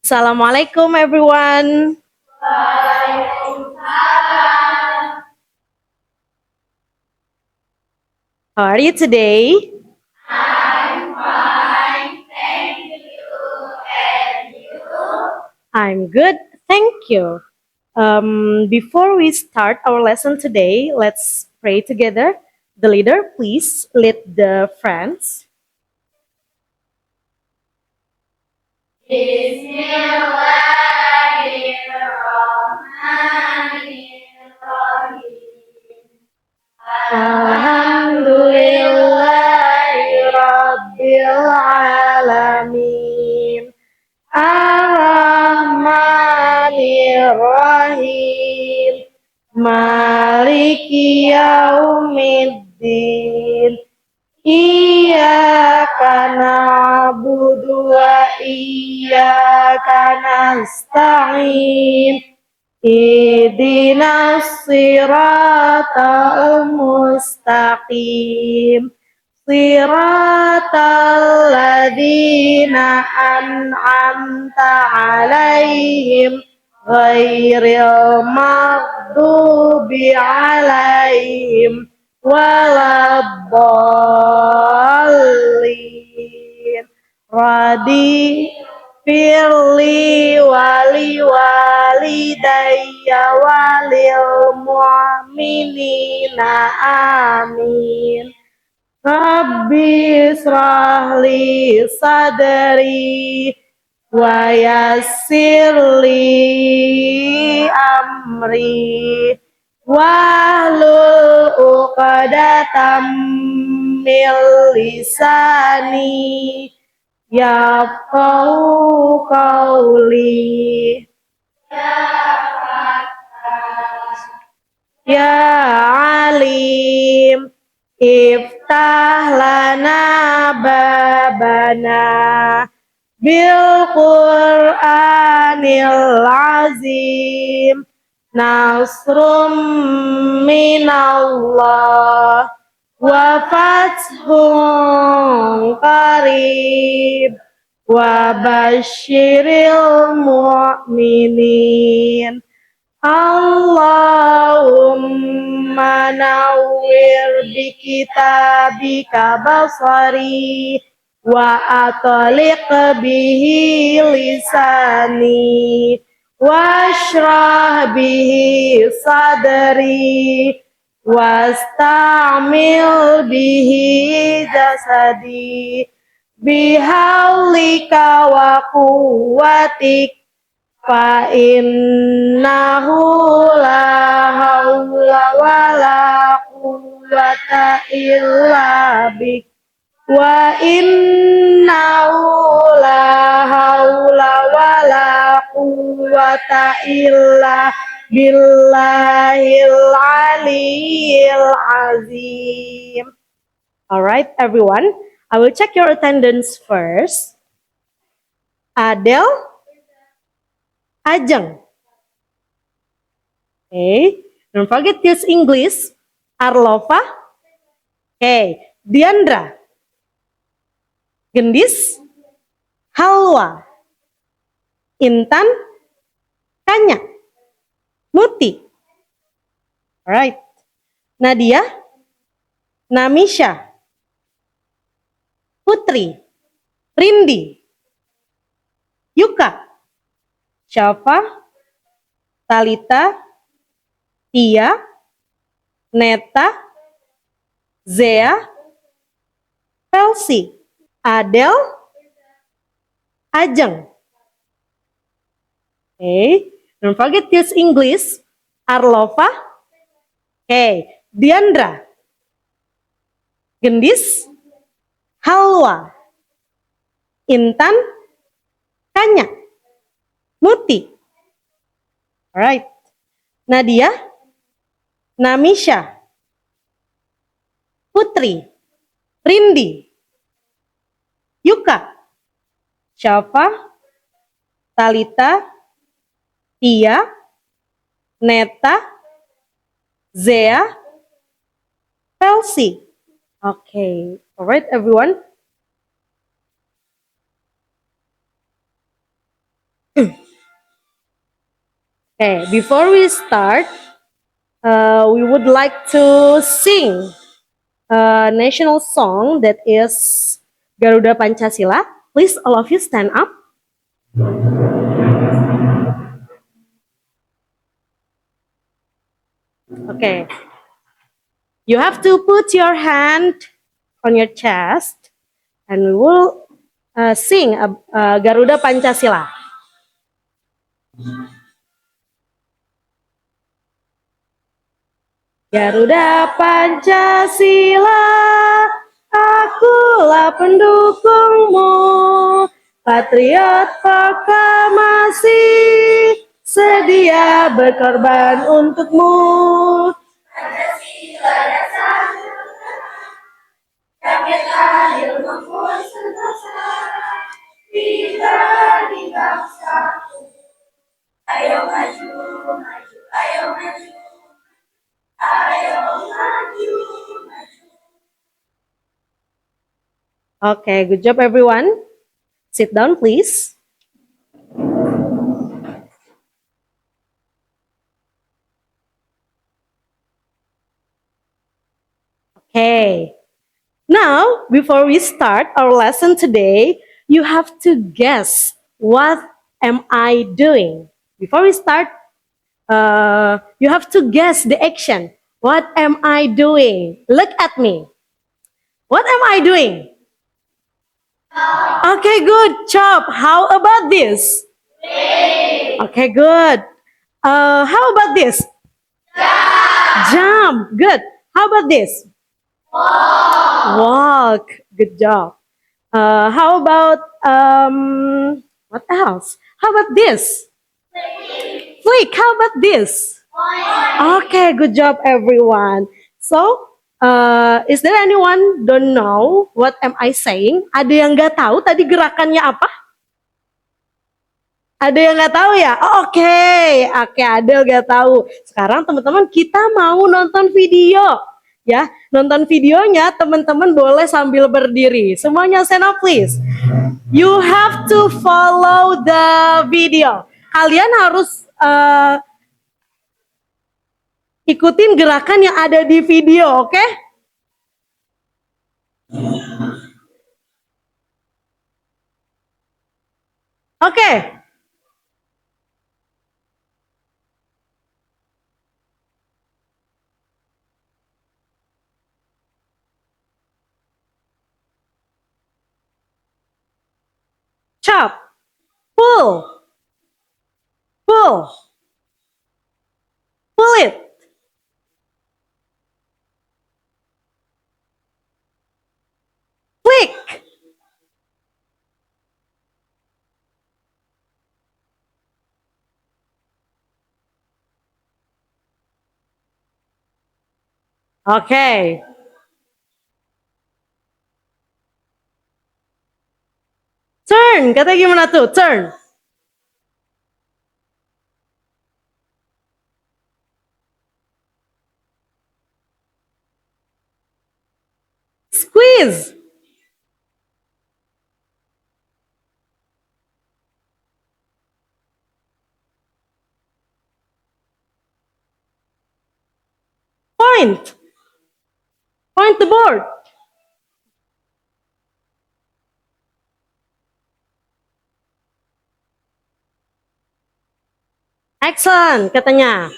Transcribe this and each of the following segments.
Assalamualaikum everyone. How are you today? I'm good, thank you. Before we start our lesson today, let's pray together. The leader, please lead the friends. Alhamdulillahirrabbilalamin. Ar-Rahmanir-Rahim. Maliki yaumiddin. Iyyaka na'budu wa iyyaka nasta'in. Ihdinas siratal mustaqim. Siratal ladzina an'amta 'alaihim ghairil maghdubi 'alaihim waladdallin. Radi firli wali walidayya walil mu'minina amin. Rabbi israhli sadri wa yassirli amri wahlul uqdatam min lisani yafqahu qawli. Ya alim iftah lana babana bil Qur'anil azim nasrum minallah wa fathun qarib wa basyiril mu'minin. Allahumma nawwir bi kitabika basari wa atliq bihi lisani washrah bihi sadri wastamil bihi jasadi bihaulika wa quwwatik fa innahu la haula wala quwwata illa bik wa innahu la haula wala quwwata illa billahil aliyyil azim. Alright everyone, I will check your attendance first. Adel, Ajeng. Okay, don't forget to use English. Arlova. Okay, Diandra. Gendis. Halwa. Intan. Kanya. Muti. Alright. Nadia. Namisha. Putri. Rindi. Yuka. Syafa, Talita, Tia, Neta, Zea, Felsi, Adel, Ajeng. Okay, don't forget to use English. Arlova. Okay, Diandra. Gendis. Halwa. Intan. Kanya. Muti. Alright. Nadia. Namisha. Putri. Rindi. Yuka. Syafa. Talita. Tia. Neta. Zea. Felsi. Okay. Alright everyone. Okay, before we start, we would like to sing a national song that is Garuda Pancasila. Please, all of you stand up. Okay, you have to put your hand on your chest, and we will sing Garuda Pancasila. Garuda Pancasila, akulah pendukungmu, patriot proklamasi, sedia berkorban untukmu. Okay, good job everyone. Sit down please. Okay. Now, before we start our lesson today, you have to guess what am I doing. Before we start, you have to guess the action. What am I doing? Look at me. What am I doing? Okay, good job. How about this? Okay, good. How about this? Jump. Good. How about this? Walk. Good job. How about what else? How about this? Flick. How about this? Okay, good job everyone. So, is there anyone don't know what am I saying? Ada yang nggak tahu tadi gerakannya apa? Ada yang nggak tahu ya? Oh, oke, ada nggak tahu. Sekarang teman-teman kita mau nonton video, ya. Nonton videonya teman-teman boleh sambil berdiri. Semuanya stand up please. You have to follow the video. Kalian harus ikutin gerakan yang ada di video, oke? Oke. Chop, pull, pull, pull it. Flick. Oke. Turn, katanya gimana tuh? Turn. Squeeze. Point. Point the board. Excellent, katanya.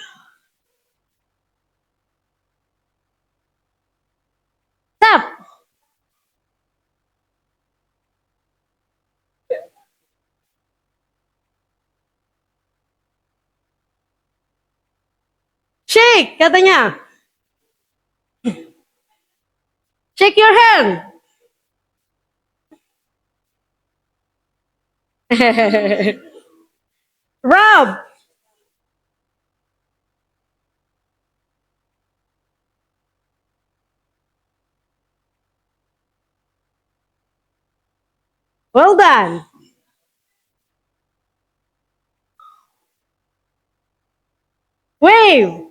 Tap. Shake, katanya. Shake your hand. Rub. Well done. Wave.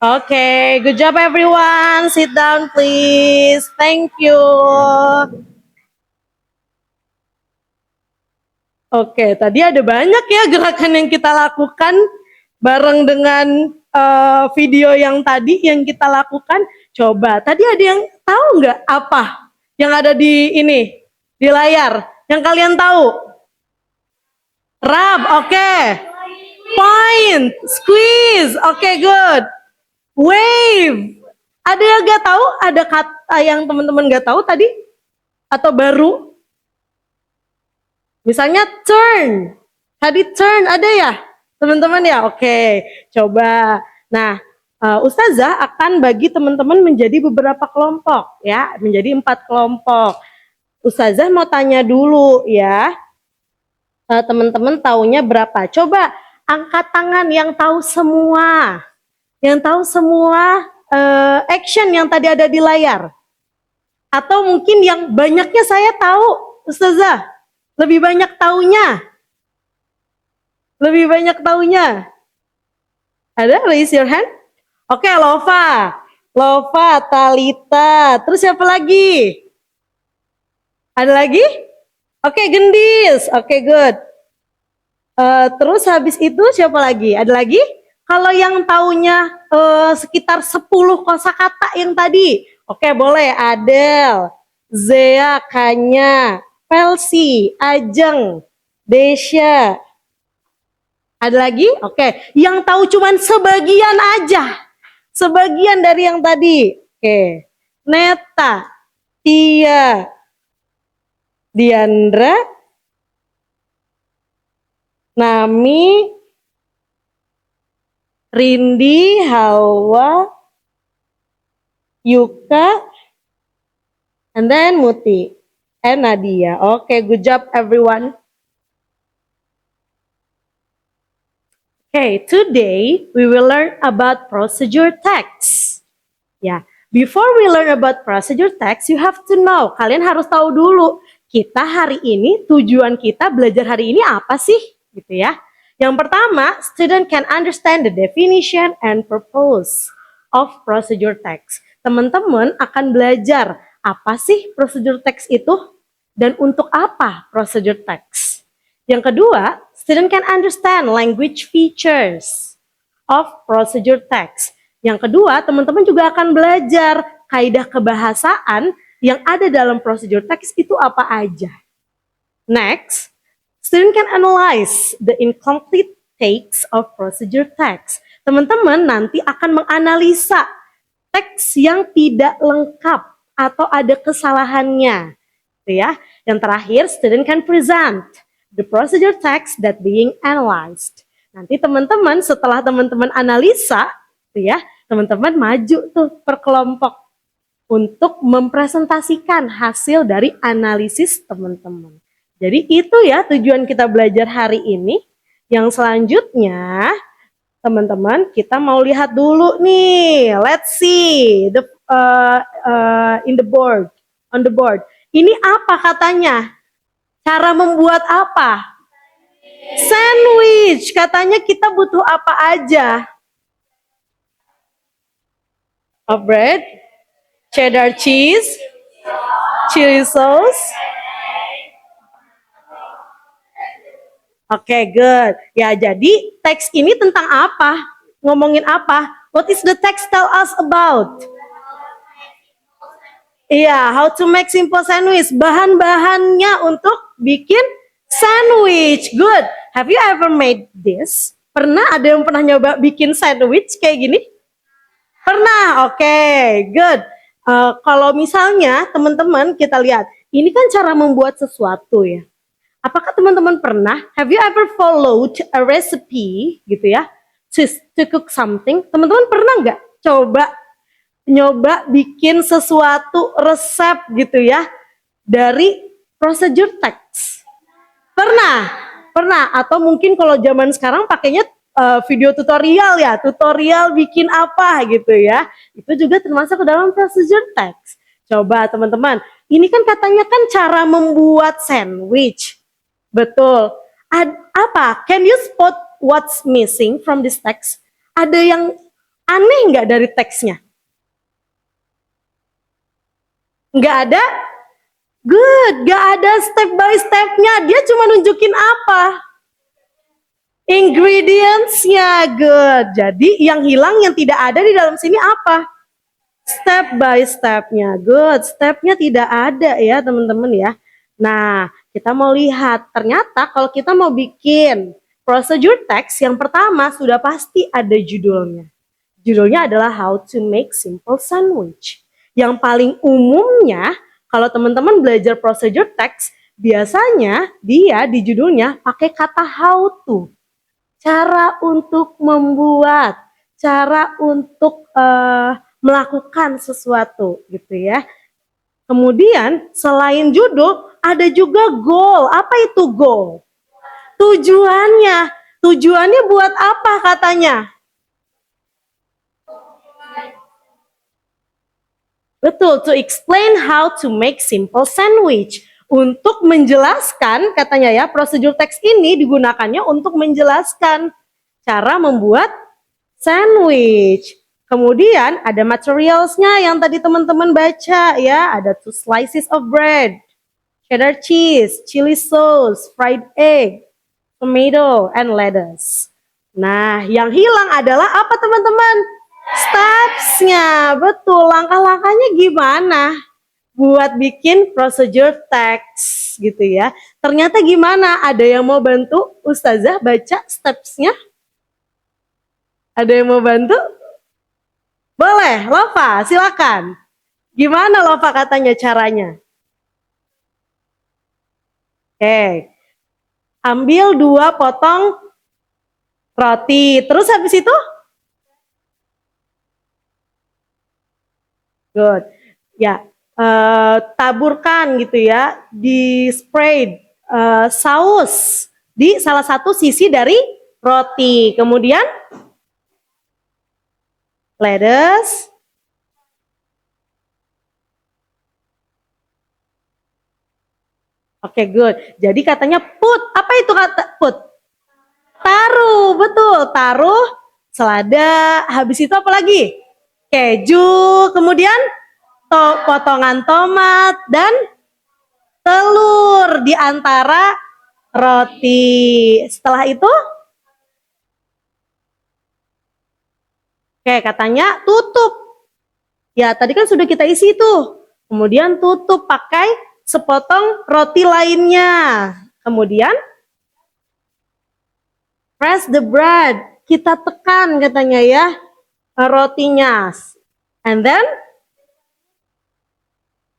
Okay, good job everyone. Sit down please. Thank you. Oke, tadi ada banyak ya gerakan yang kita lakukan bareng dengan video yang tadi yang kita lakukan. Coba, tadi ada yang tahu nggak apa yang ada di ini, di layar? Yang kalian tahu? Rub, oke. Point, squeeze, oke good. Wave, ada yang nggak tahu? Ada kata yang teman-teman nggak tahu tadi? Atau baru? Misalnya turn. Tadi turn ada ya? Teman-teman ya? Oke, coba. Nah, Ustazah akan bagi teman-teman menjadi beberapa kelompok ya, menjadi 4 kelompok. Ustazah mau tanya dulu ya. Teman-teman taunya berapa? Coba angkat tangan yang tahu semua. Yang tahu semua action yang tadi ada di layar. Atau mungkin yang banyaknya saya tahu, Ustazah. Lebih banyak taunya. Lebih banyak taunya. Ada? Raise your hand. Oke, Lova. Lova, Talita. Terus siapa lagi? Ada lagi? Oke, Gendis. Oke, good. Terus habis itu siapa lagi? Ada lagi? Kalau yang taunya sekitar 10 kosakata yang tadi. Oke, boleh. Adel, Zea, Kanya, Pelsi, Ajeng, Desya. Ada lagi? Oke. Yang tahu cuman sebagian aja. Sebagian dari yang tadi. Oke. Neta, Tia, Diandra, Nami, Rindi, Hawa, Yuka, and then Muti, and Nadia. Okay, good job everyone. Okay, today we will learn about procedure text. Ya, before we learn about procedure text, you have to know. Kalian harus tahu dulu, kita hari ini, tujuan kita belajar hari ini apa sih? Gitu ya. Yang pertama, student can understand the definition and purpose of procedure text. Teman-teman akan belajar apa sih procedure text itu dan untuk apa procedure text. Yang kedua, student can understand language features of procedure text. Yang kedua, teman-teman juga akan belajar kaidah kebahasaan yang ada dalam procedure text itu apa aja. Next, student can analyze the incomplete text of procedure text. Teman-teman nanti akan menganalisa teks yang tidak lengkap atau ada kesalahannya. Ya. Yang terakhir, student can present the procedure text that being analyzed. Nanti teman-teman setelah teman-teman analisa, ya, teman-teman maju tuh per kelompok untuk mempresentasikan hasil dari analisis teman-teman. Jadi itu ya tujuan kita belajar hari ini. Yang selanjutnya, teman-teman kita mau lihat dulu nih. Let's see the in the board, on the board. Ini apa katanya? Cara membuat apa? Sandwich. Katanya kita butuh apa aja? A bread, cheddar cheese, chili sauce. Oke, good. Ya, jadi teks ini tentang apa? Ngomongin apa? What is the text tell us about? Iya, how to make simple sandwich. Bahan-bahannya untuk bikin sandwich. Good. Have you ever made this? Pernah ada yang pernah nyoba bikin sandwich kayak gini? Pernah. Oke, good. Kalau misalnya teman-teman kita lihat, ini kan cara membuat sesuatu ya. Apakah teman-teman pernah? Have you ever followed a recipe gitu ya? To cook something? Teman-teman pernah nggak coba nyoba bikin sesuatu resep gitu ya dari procedure text? Pernah atau mungkin kalau zaman sekarang pakainya video tutorial ya, tutorial bikin apa gitu ya. Itu juga termasuk ke dalam procedure text. Coba teman-teman, ini kan katanya kan cara membuat sandwich. Betul. Apa? Can you spot what's missing from this text? Ada Aneh nggak dari teksnya? Nggak ada? Good, nggak ada step by stepnya. Dia cuma nunjukin apa? Ingredients-nya. Good. Jadi yang hilang, yang tidak ada di dalam sini apa? Step by stepnya. Good. Stepnya tidak ada ya teman-teman ya. Nah, kita mau lihat. Ternyata kalau kita mau bikin procedure text, yang pertama sudah pasti ada judulnya. Judulnya adalah How to Make Simple Sandwich. Yang paling umumnya, kalau teman-teman belajar procedure text, biasanya dia di judulnya pakai kata how to. Cara untuk membuat, cara untuk melakukan sesuatu gitu ya. Kemudian selain judul, ada juga goal. Apa itu goal? Tujuannya. Tujuannya buat apa katanya? Betul, to explain how to make simple sandwich. Untuk menjelaskan, katanya ya, prosedur teks ini digunakannya untuk menjelaskan cara membuat sandwich. Kemudian ada materialsnya yang tadi teman-teman baca ya, ada 2 slices of bread, cheddar cheese, chili sauce, fried egg, tomato, and lettuce. Nah, yang hilang adalah apa teman-teman? Steps-nya, betul. Langkah-langkahnya gimana buat bikin procedure text gitu ya. Ternyata gimana? Ada yang mau bantu Ustazah baca steps-nya? Ada yang mau bantu? Boleh, Lova, silakan. Gimana Lova katanya caranya? Oke. Ambil 2 potong roti. Terus habis itu? Good. Ya, taburkan gitu ya, di spray saus di salah satu sisi dari roti. Kemudian lettuce. Oke, good. Jadi katanya put. Apa itu kata put? Taruh, betul. Taruh selada. Habis itu apa lagi? Keju. Kemudian potongan tomat dan telur di antara roti. Setelah itu, oke, katanya tutup. Ya, tadi kan sudah kita isi tuh. Kemudian tutup pakai sepotong roti lainnya. Kemudian press the bread. Kita tekan katanya ya rotinya. And then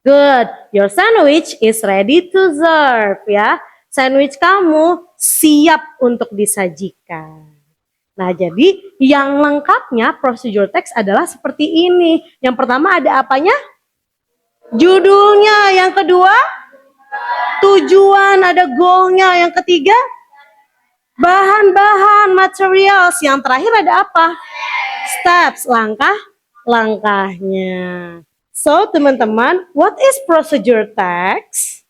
good. Your sandwich is ready to serve ya. Sandwich kamu siap untuk disajikan. Nah, jadi yang lengkapnya procedure text adalah seperti ini. Yang pertama ada apanya? Judulnya. Yang kedua, tujuan, ada goalnya. Yang ketiga, bahan-bahan, materials. Yang terakhir ada apa? Steps, langkah-langkahnya. So, teman-teman, what is procedure text?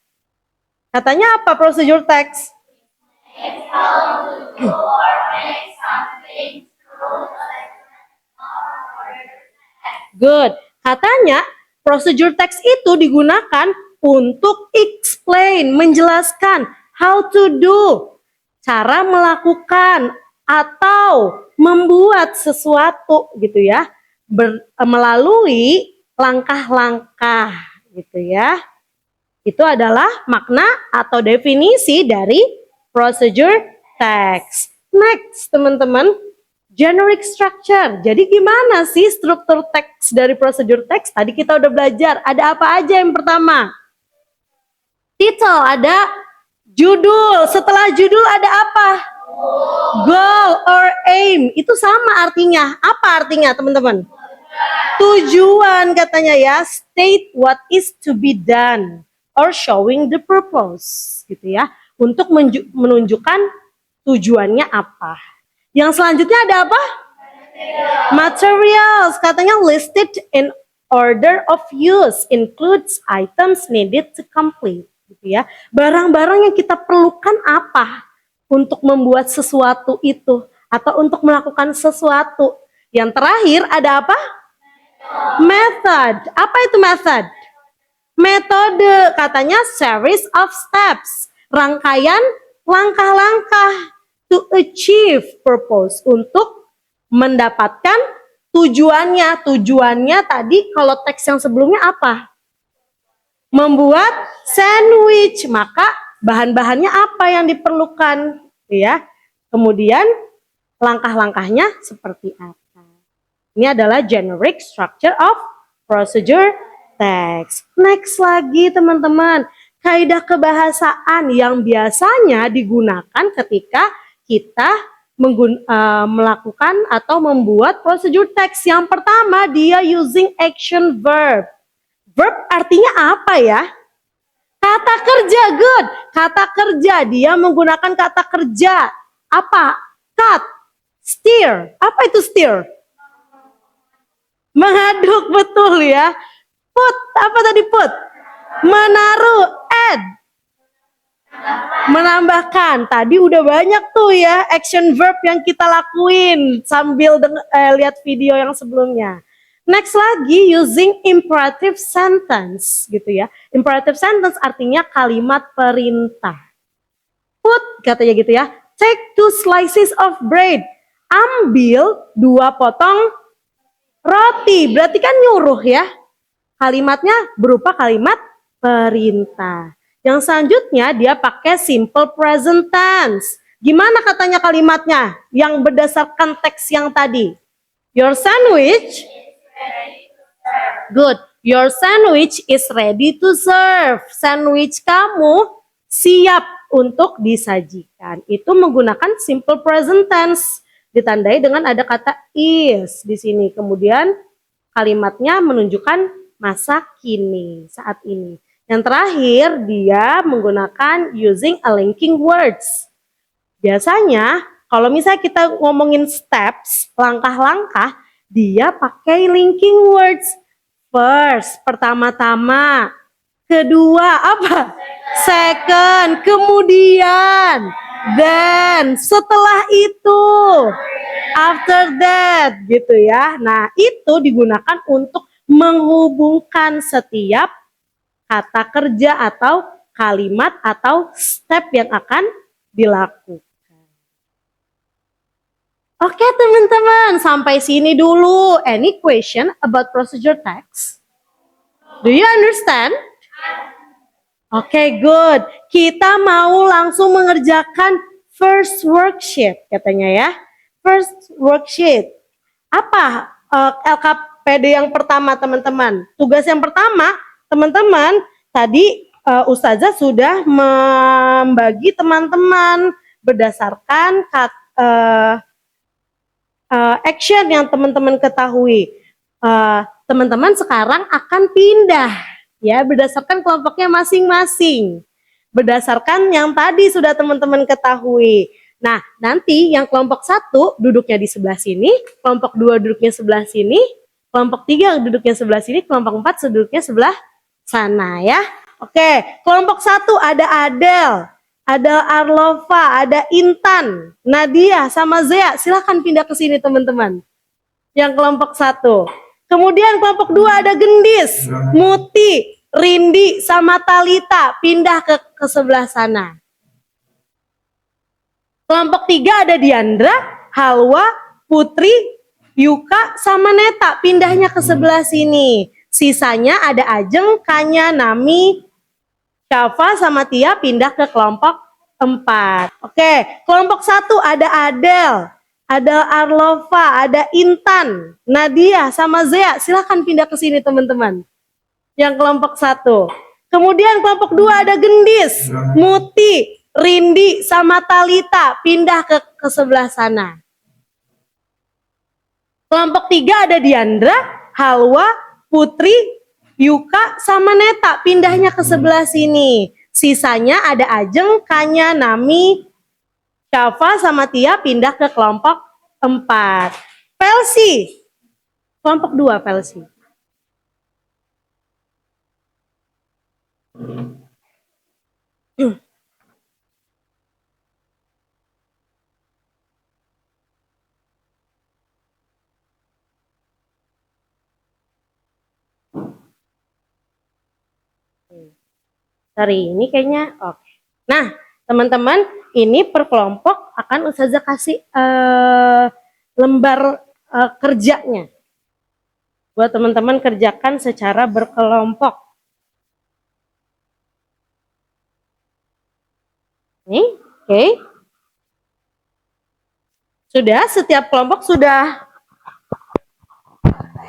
Katanya apa procedure text? Good. Katanya procedure text itu digunakan untuk explain, menjelaskan how to do, cara melakukan atau membuat sesuatu gitu ya, melalui langkah-langkah gitu ya. Itu adalah makna atau definisi dari procedure text. Next, teman-teman, generic structure. Jadi gimana sih struktur teks dari procedure text? Tadi kita udah belajar. Ada apa aja yang pertama? Title, ada judul. Setelah judul ada apa? Goal or aim. Itu sama artinya. Apa artinya, teman-teman? Tujuan katanya ya. State what is to be done or showing the purpose gitu ya. Untuk menunjukkan tujuannya apa. Yang selanjutnya ada apa? Materials. Katanya listed in order of use, includes items needed to complete. Gitu ya. Barang-barang yang kita perlukan apa untuk membuat sesuatu itu atau untuk melakukan sesuatu. Yang terakhir ada apa? Method. Apa itu method? Metode, katanya series of steps. Rangkaian langkah-langkah to achieve purpose, untuk mendapatkan tujuannya. Tujuannya tadi kalau teks yang sebelumnya apa? Membuat sandwich. Maka bahan-bahannya apa yang diperlukan, ya? Kemudian langkah-langkahnya seperti apa? Ini adalah generic structure of procedure text. Next lagi teman-teman, kaidah kebahasaan yang biasanya digunakan ketika kita melakukan atau membuat procedure text. Yang pertama, dia using action verb. Verb artinya apa ya? Kata kerja, good. Kata kerja, dia menggunakan kata kerja. Apa? Cut, steer. Apa itu steer? Mengaduk, betul ya. Put, apa tadi put? Menaruh, add. Menambahkan. Tadi udah banyak tuh ya action verb yang kita lakuin sambil lihat video yang sebelumnya. Next lagi, using imperative sentence gitu ya. Imperative sentence artinya kalimat perintah. Put, katanya gitu ya. Take 2 slices of bread. Ambil 2 potong roti. Berarti kan nyuruh ya. Kalimatnya berupa kalimat perintah. Yang selanjutnya dia pakai simple present tense. Gimana katanya kalimatnya yang berdasarkan teks yang tadi? Your sandwich, good. Your sandwich is ready to serve. Sandwich kamu siap untuk disajikan. Itu menggunakan simple present tense. Ditandai dengan ada kata is di sini. Kemudian kalimatnya menunjukkan masa kini, saat ini. Yang terakhir, dia menggunakan using a linking words. Biasanya, kalau misalnya kita ngomongin steps, langkah-langkah, dia pakai linking words. First, pertama-tama. Kedua, apa? Second, kemudian. Then, setelah itu. After that, gitu ya. Nah, itu digunakan untuk menghubungkan setiap kata kerja atau kalimat atau step yang akan dilakukan. Oke teman-teman, sampai sini dulu. Any question about procedure text? Do you understand? Oke, good. Kita mau langsung mengerjakan first worksheet katanya ya. First worksheet. Apa LKPD yang pertama teman-teman? Tugas yang pertama teman-teman, tadi Ustazah sudah membagi teman-teman berdasarkan action yang teman-teman ketahui. Teman-teman sekarang akan pindah ya berdasarkan kelompoknya masing-masing. Berdasarkan yang tadi sudah teman-teman ketahui. Nah, nanti yang kelompok 1 duduknya di sebelah sini, kelompok 2 duduknya sebelah sini, kelompok 3 duduknya sebelah sini, kelompok 4 duduknya sebelah sana ya. Oke, kelompok 1 ada Adel, ada Arlova, ada Intan, Nadia sama Zea. Silahkan pindah ke sini teman-teman. Yang kelompok 1. Kemudian kelompok 2 ada Gendis, Muti, Rindi sama Talita, pindah ke sebelah sana. Kelompok 3 ada Diandra, Halwa, Putri, Yuka sama Neta, pindahnya ke sebelah sini. Sisanya ada Ajeng, Kanya, Nami, Syafa sama Tia pindah ke kelompok 4. Oke, kelompok 1 ada Adel, ada Arlova, ada Intan, Nadia sama Zea. Silahkan pindah ke sini teman-teman. Yang kelompok 1. Kemudian kelompok 2 ada Gendis, Muti, Rindi sama Talita, pindah ke sebelah sana. Kelompok 3 ada Diandra, Halwa, Putri, Yuka sama Neta, pindahnya ke sebelah sini. Sisanya ada Ajeng, Kanya, Nami, Syafa sama Tia pindah ke kelompok 4. Felsi, kelompok 2 Felsi. Sorry, ini kayaknya oke. Nah, teman-teman, ini per kelompok akan Ustazah kasih lembar kerjanya. Buat teman-teman kerjakan secara berkelompok. Nih, oke. Sudah, setiap kelompok sudah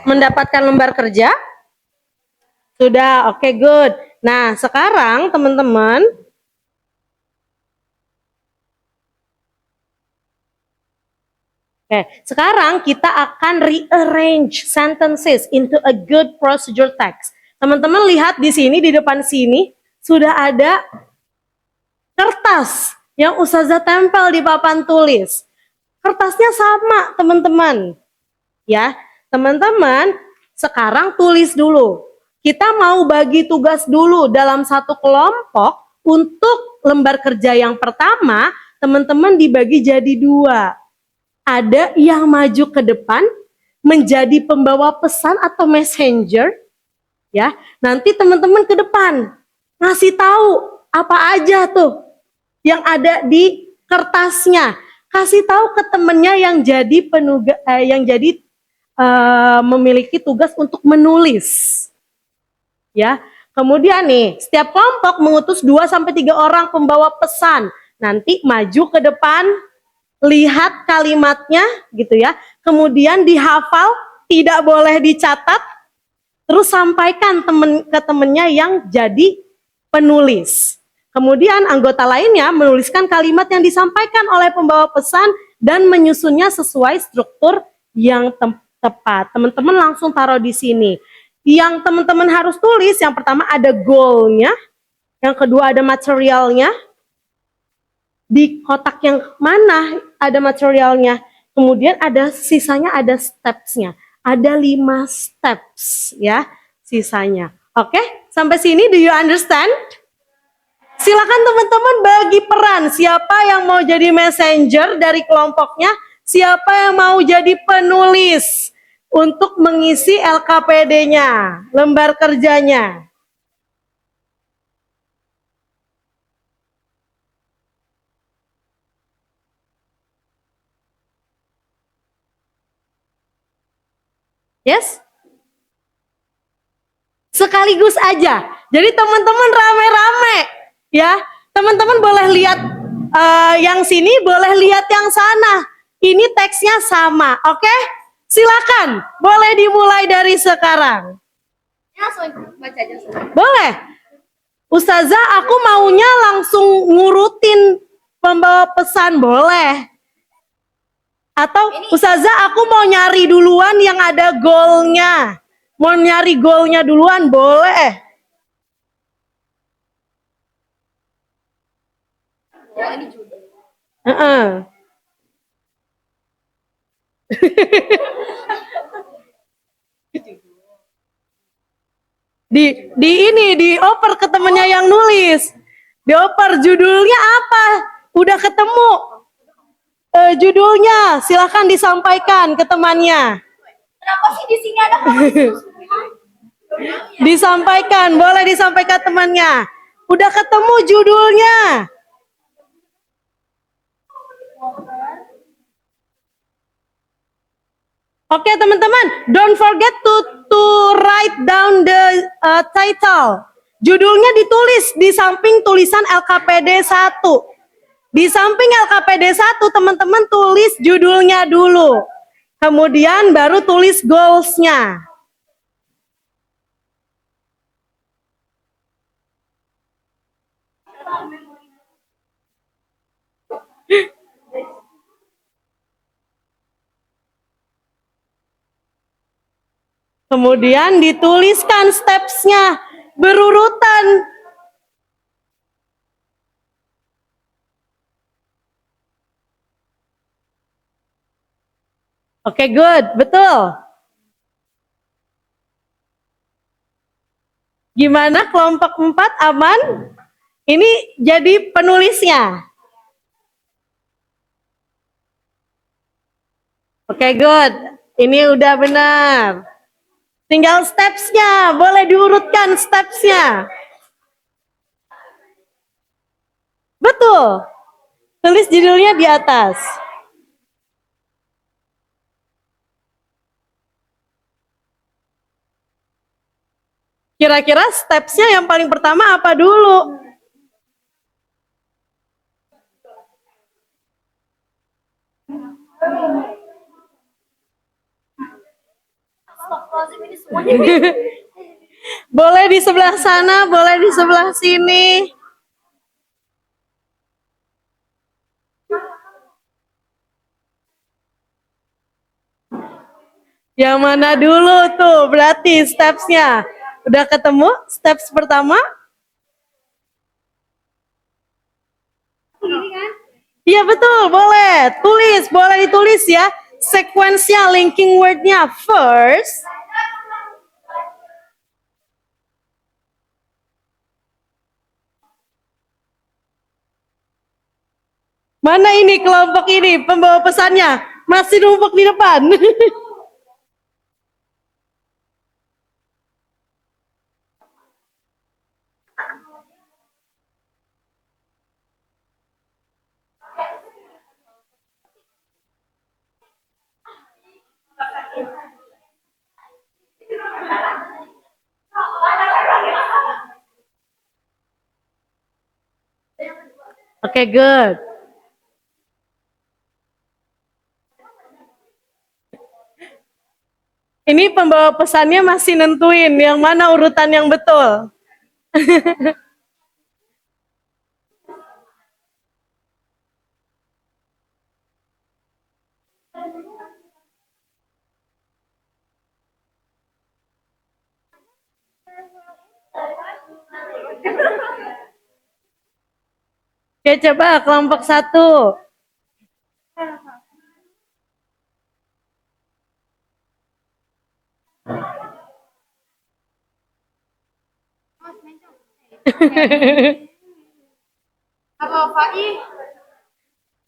mendapatkan lembar kerja? Sudah, oke, good. Nah, sekarang teman-teman, sekarang kita akan rearrange sentences into a good procedure text. Teman-teman lihat di sini, di depan sini, sudah ada kertas yang Ustazah tempel di papan tulis. Kertasnya sama, teman-teman. Ya, teman-teman, sekarang tulis dulu. Kita mau bagi tugas dulu dalam satu kelompok. Untuk lembar kerja yang pertama, teman-teman dibagi jadi 2. Ada yang maju ke depan menjadi pembawa pesan atau messenger, ya. Nanti teman-teman ke depan ngasih tahu apa aja tuh yang ada di kertasnya. Kasih tahu ke temennya yang jadi memiliki tugas untuk menulis. Ya. Kemudian nih, setiap kelompok mengutus 2 sampai 3 orang pembawa pesan. Nanti maju ke depan, lihat kalimatnya gitu ya. Kemudian dihafal, tidak boleh dicatat. Terus sampaikan ke temennya yang jadi penulis. Kemudian anggota lainnya menuliskan kalimat yang disampaikan oleh pembawa pesan dan menyusunnya sesuai struktur yang tepat. Teman-teman langsung taruh di sini. Yang teman-teman harus tulis, yang pertama ada goal-nya, yang kedua ada materialnya. Di kotak yang mana ada materialnya, kemudian ada sisanya, ada steps-nya. Ada 5 steps ya sisanya. Oke, sampai sini do you understand? Silakan teman-teman bagi peran. Siapa yang mau jadi messenger dari kelompoknya? Siapa yang mau jadi penulis untuk mengisi LKPD-nya, lembar kerjanya? Yes? Sekaligus aja. Jadi teman-teman rame-rame ya. Teman-teman boleh lihat yang sini, boleh lihat yang sana. Ini teksnya sama, oke? Silakan, boleh dimulai dari sekarang. Boleh. Ustazah, aku maunya langsung ngurutin pembawa pesan, boleh. Atau Ustazah, aku mau nyari duluan yang ada goalnya. Mau nyari goalnya duluan, boleh. Ini judul. Dioper ke temennya yang nulis. Dioper judulnya apa? Udah ketemu judulnya, silahkan disampaikan ke temannya. Kenapa sih di sini ada disampaikan, boleh disampaikan temannya. Udah ketemu judulnya. Oke teman-teman, don't forget to write down the title. Judulnya ditulis di samping tulisan LKPD 1. Di samping LKPD 1, teman-teman tulis judulnya dulu. Kemudian baru tulis goals-nya. Kemudian dituliskan steps-nya berurutan. Oke, good, betul. Gimana kelompok 4 aman? Ini jadi penulisnya. Oke, good. Ini udah benar. Tinggal steps-nya, boleh diurutkan steps-nya. Betul. Tulis judulnya di atas. Kira-kira stepsnya yang paling pertama apa dulu? Boleh di sebelah sana, boleh di sebelah sini. Yang mana dulu tuh berarti stepsnya? Udah ketemu steps pertama? Iya betul, boleh. Tulis, boleh ditulis ya. Sequence-nya, linking word-nya. First, mana ini kelompok ini pembawa pesannya? Masih numpuk di depan. Oke, good. Ini pembawa pesannya masih nentuin yang mana urutan yang betul. Oke, coba kelompok 1.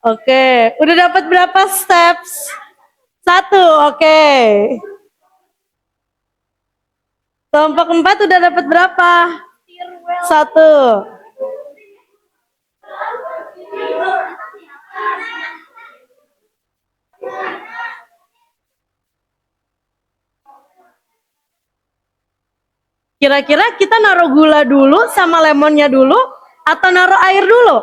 Oke, udah dapat berapa steps? 1, oke. Kelompok 4 udah dapat berapa? 1. Kira-kira kita naruh gula dulu sama lemonnya dulu atau naruh air dulu?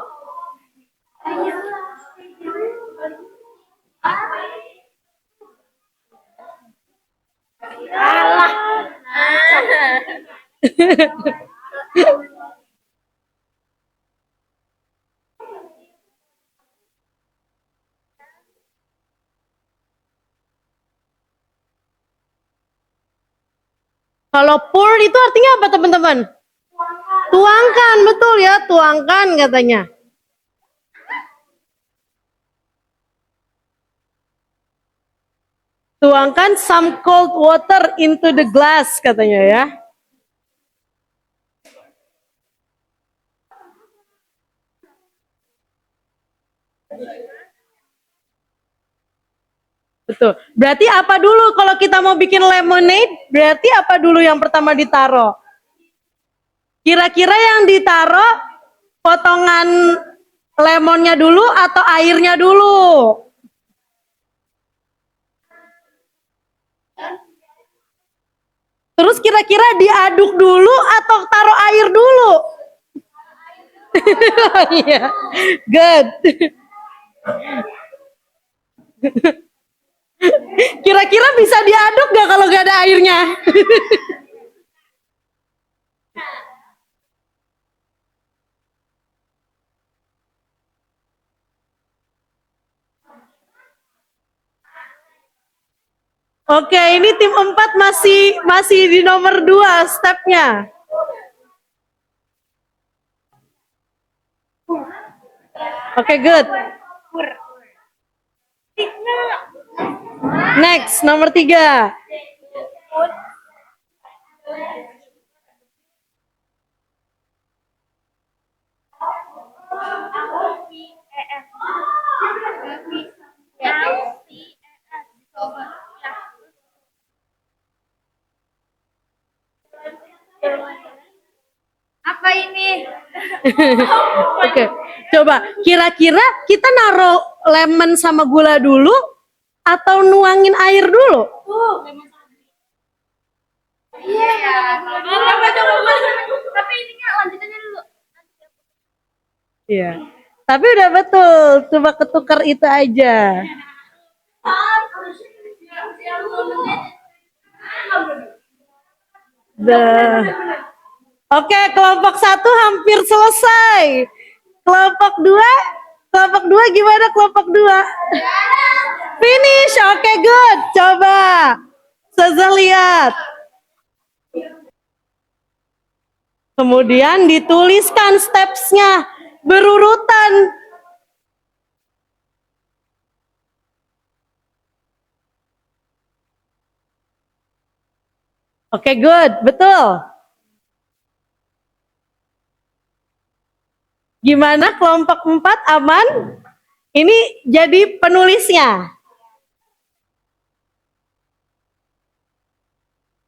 Kalau pour itu artinya apa teman-teman? Tuangkan, betul ya, tuangkan katanya. Tuangkan some cold water into the glass katanya ya. Betul. Berarti apa dulu kalau kita mau bikin lemonade? Berarti apa dulu yang pertama ditaruh? Kira-kira yang ditaruh potongan lemonnya dulu atau airnya dulu? Terus kira-kira diaduk dulu atau taruh air dulu? Iya, good. Kira-kira bisa diaduk gak kalau gak ada airnya? Oke, ini tim 4 masih di nomor 2 stepnya. Oke, good. Next, nomor 3. Apa ini? Oke, coba Coba, kira-kira kita naruh lemon sama gula dulu atau nuangin air dulu? Iya. Coba. Tapi ini lanjutannya dulu. Iya. Tapi udah betul, coba ketukar itu aja. Oke, kelompok 1 hampir selesai. Kelompok 2 gimana kelompok 2? Finish, oke good. Coba, Saza lihat. Kemudian dituliskan steps-nya berurutan. Oke, good, betul. Gimana kelompok 4 aman? Ini jadi penulisnya.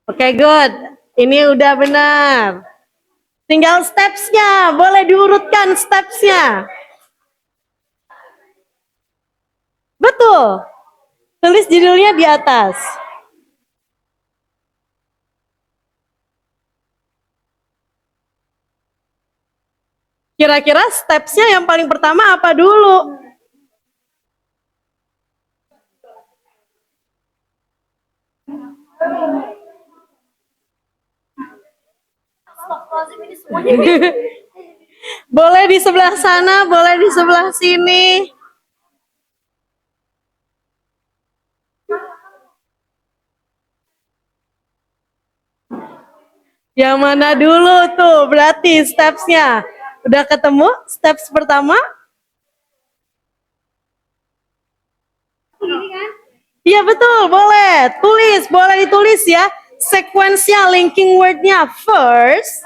Oke, good. Ini udah benar. Tinggal steps-nya, boleh diurutkan steps-nya. Betul. Tulis judulnya di atas. Kira-kira steps-nya yang paling pertama apa dulu? Boleh di sebelah sana, boleh di sebelah sini. Yang mana dulu tuh berarti steps-nya? Udah ketemu steps pertama? Iya betul, boleh. Tulis, boleh ditulis ya. Sequence-nya, linking word-nya. First,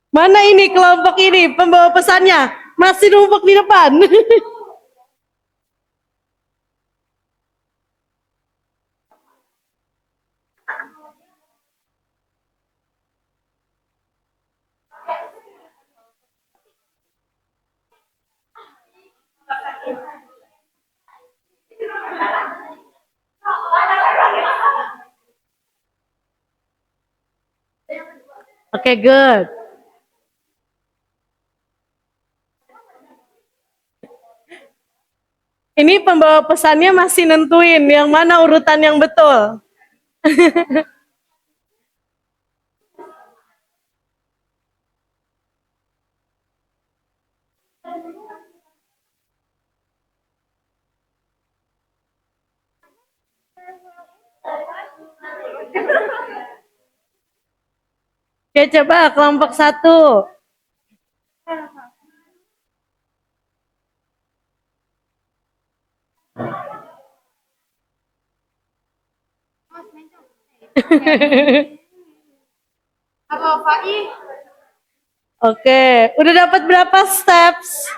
mana ini kelompok ini pembawa pesannya? Masih numpuk di depan. Oke, good. Ini pembawa pesannya masih nentuin yang mana urutan yang betul. Oke, coba kelompok 1. Apa Fai? Oke, udah dapat berapa steps?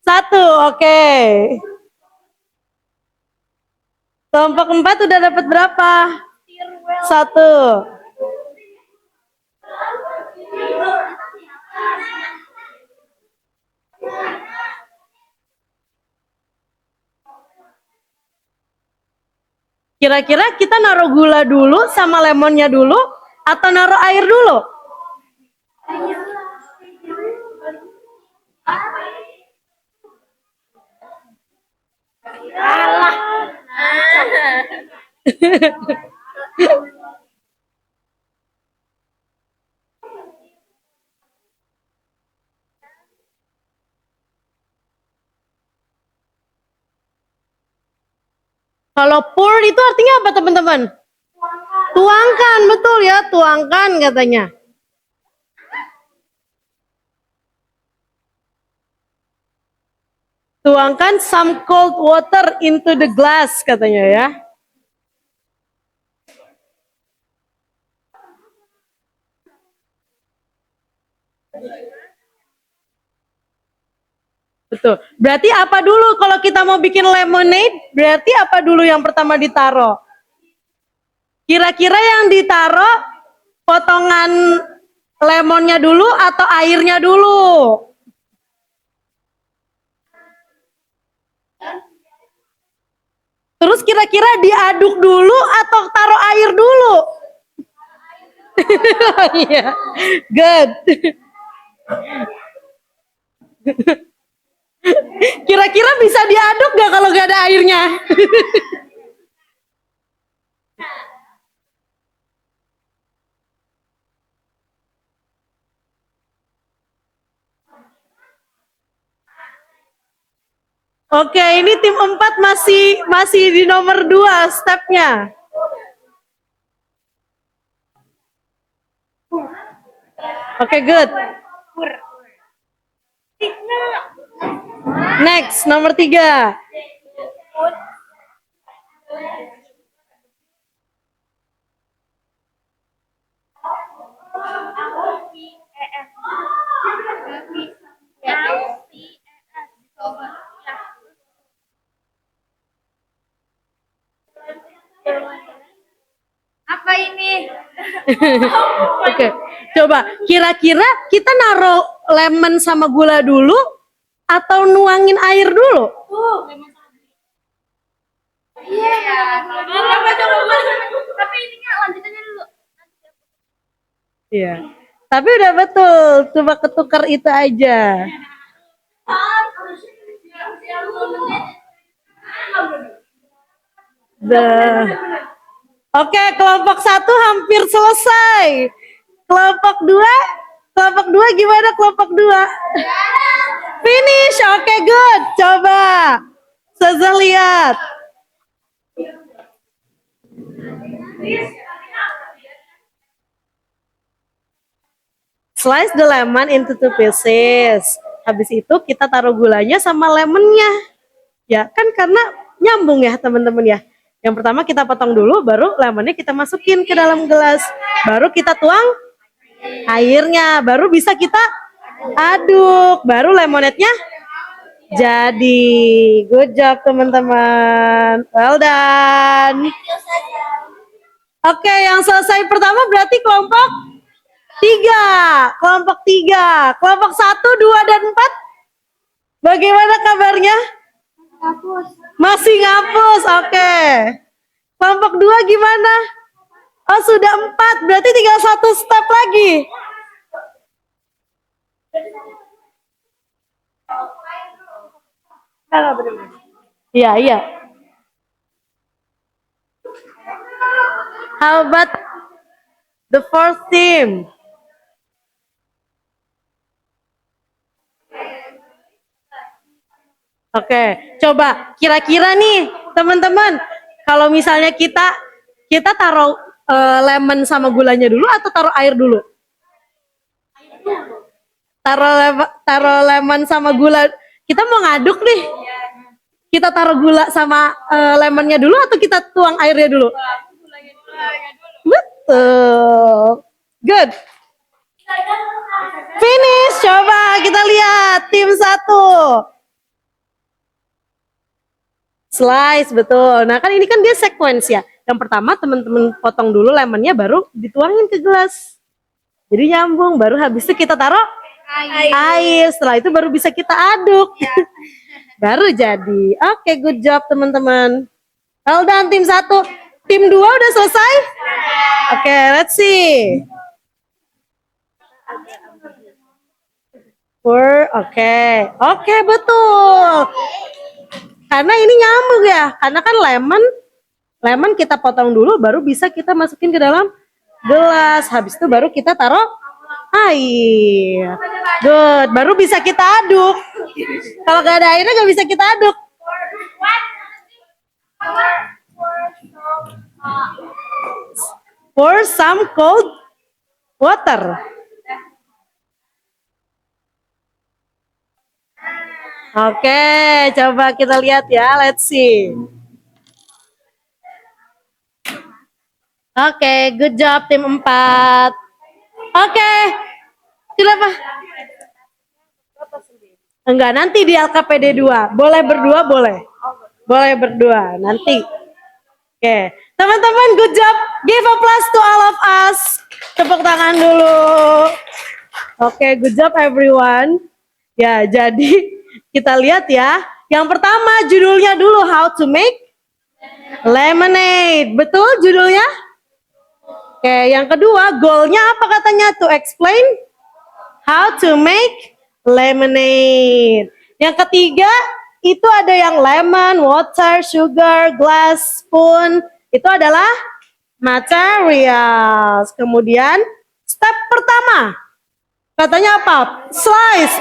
1, oke. Kelompok 4 udah dapat berapa? 1. Kira-kira kita naruh gula dulu sama lemonnya dulu atau naruh air dulu? Alah. Kalau pour itu artinya apa teman-teman? Tuangkan, betul ya, tuangkan katanya. Tuangkan some cold water into the glass katanya ya. Betul. Berarti apa dulu kalau kita mau bikin lemonade? Berarti apa dulu yang pertama ditaruh? Kira-kira yang ditaruh potongan lemonnya dulu atau airnya dulu? Terus kira-kira diaduk dulu atau taruh air dulu? Iya, good. Kira-kira bisa diaduk gak kalau gak ada airnya? Oke, ini tim 4 masih di nomor 2 stepnya. Oke, good. Next, nomor 3. Apa ini? Oke, coba kira-kira kita naruh lemon sama gula dulu atau nuangin air dulu? Iya ya. Coba. Tapi ini nggak lanjutannya dulu. Iya. Tapi udah betul, coba ketukar itu aja. Oke, kelompok 1 hampir selesai. Kelompok 2 gimana kelompok 2? Finish, oke good. Coba, Saza lihat. Slice the lemon into 2 pieces. Habis itu kita taruh gulanya sama lemonnya. Ya kan karena nyambung ya teman-teman ya. Yang pertama kita potong dulu, baru lemonnya kita masukin ke dalam gelas. Baru kita tuang airnya, baru bisa kita aduk. Baru lemonade-nya jadi. Good job teman-teman. Well done. Oke, yang selesai pertama berarti kelompok 3. Kelompok 3. Kelompok 1, 2, dan 4. Bagaimana kabarnya? Masih ngapus, oke. Kelompok 2 gimana? Oh sudah 4, berarti tinggal 1 step lagi. Iya, iya. How about the fourth team? Oke, coba kira-kira nih teman-teman, kalau misalnya kita taruh lemon sama gulanya dulu atau taruh air dulu? Taruh lemon sama gula. Kita mau ngaduk nih. Kita taruh gula sama lemonnya dulu atau kita tuang airnya dulu? Betul. Good. Finish. Coba kita lihat tim 1. Slice, betul. Nah kan ini kan dia sequence ya. Yang pertama teman-teman potong dulu lemonnya, baru dituangin ke gelas. Jadi nyambung, baru habis itu kita taruh air. Setelah itu baru bisa kita aduk. Baru jadi. Oke, good job teman-teman. Well done tim 1. Tim 2 udah selesai? Oke, let's see. Oke, betul. Karena ini nyambung ya. Karena kan lemon kita potong dulu, baru bisa kita masukin ke dalam gelas. Habis itu baru kita taruh air. Good, baru bisa kita aduk. Kalau gak ada airnya gak bisa kita aduk. Pour some cold water. Oke, coba kita lihat ya. Let's see. Oke, good job tim 4. Oke. Kenapa? Enggak, nanti di LKPD 2. Boleh berdua, boleh. Boleh berdua, nanti. Oke. Teman-teman, good job. Give applause to all of us. Tepuk tangan dulu. Oke, good job everyone. Ya, jadi kita lihat ya. Yang pertama judulnya dulu, how to make lemonade. Betul judulnya? Oke, yang kedua goalnya apa katanya? To explain how to make lemonade. Yang ketiga itu ada yang lemon, water, sugar, glass, spoon. Itu adalah materials. Kemudian step pertama katanya apa? Slice.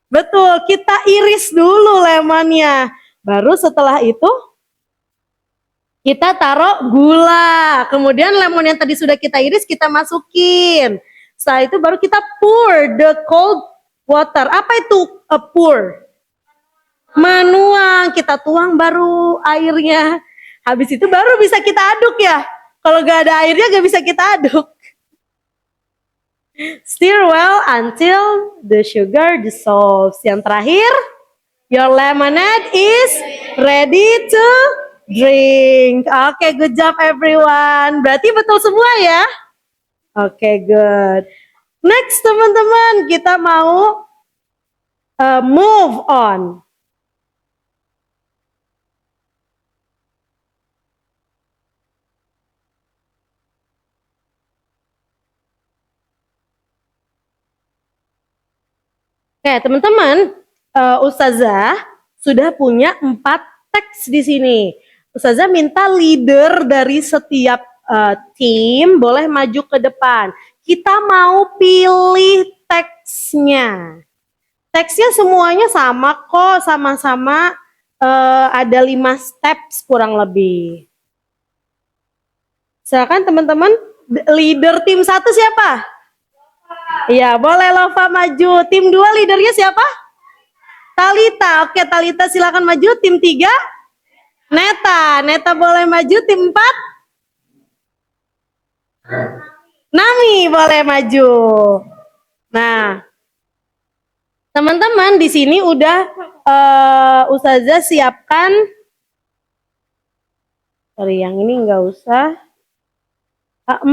Betul, kita iris dulu lemonnya. Baru setelah itu kita taruh gula. Kemudian lemon yang tadi sudah kita iris kita masukin. Setelah itu baru kita pour the cold water. Apa itu pour? Menuang. Kita tuang baru airnya. Habis itu baru bisa kita aduk ya. Kalau gak ada airnya gak bisa kita aduk. Stir well until the sugar dissolves. Yang terakhir, your lemonade is ready to drink. Oke, good job everyone. Berarti betul semua ya? Oke, good. Next teman-teman, kita mau move on. Oke, teman-teman, Ustazah sudah punya 4 teks di sini. Ustazah minta leader dari setiap tim boleh maju ke depan. Kita mau pilih teksnya. Teksnya semuanya sama kok, sama-sama ada 5 steps kurang lebih. Silakan teman-teman, leader tim 1 siapa? Iya, boleh Lova maju. Tim 2 leadernya siapa? Talita. Oke, Talita silakan maju. Tim 3? Neta. Neta boleh maju. Tim 4? Nami boleh maju. Nah, teman-teman di sini udah Ustazah siapkan. Sorry, yang ini nggak usah. 4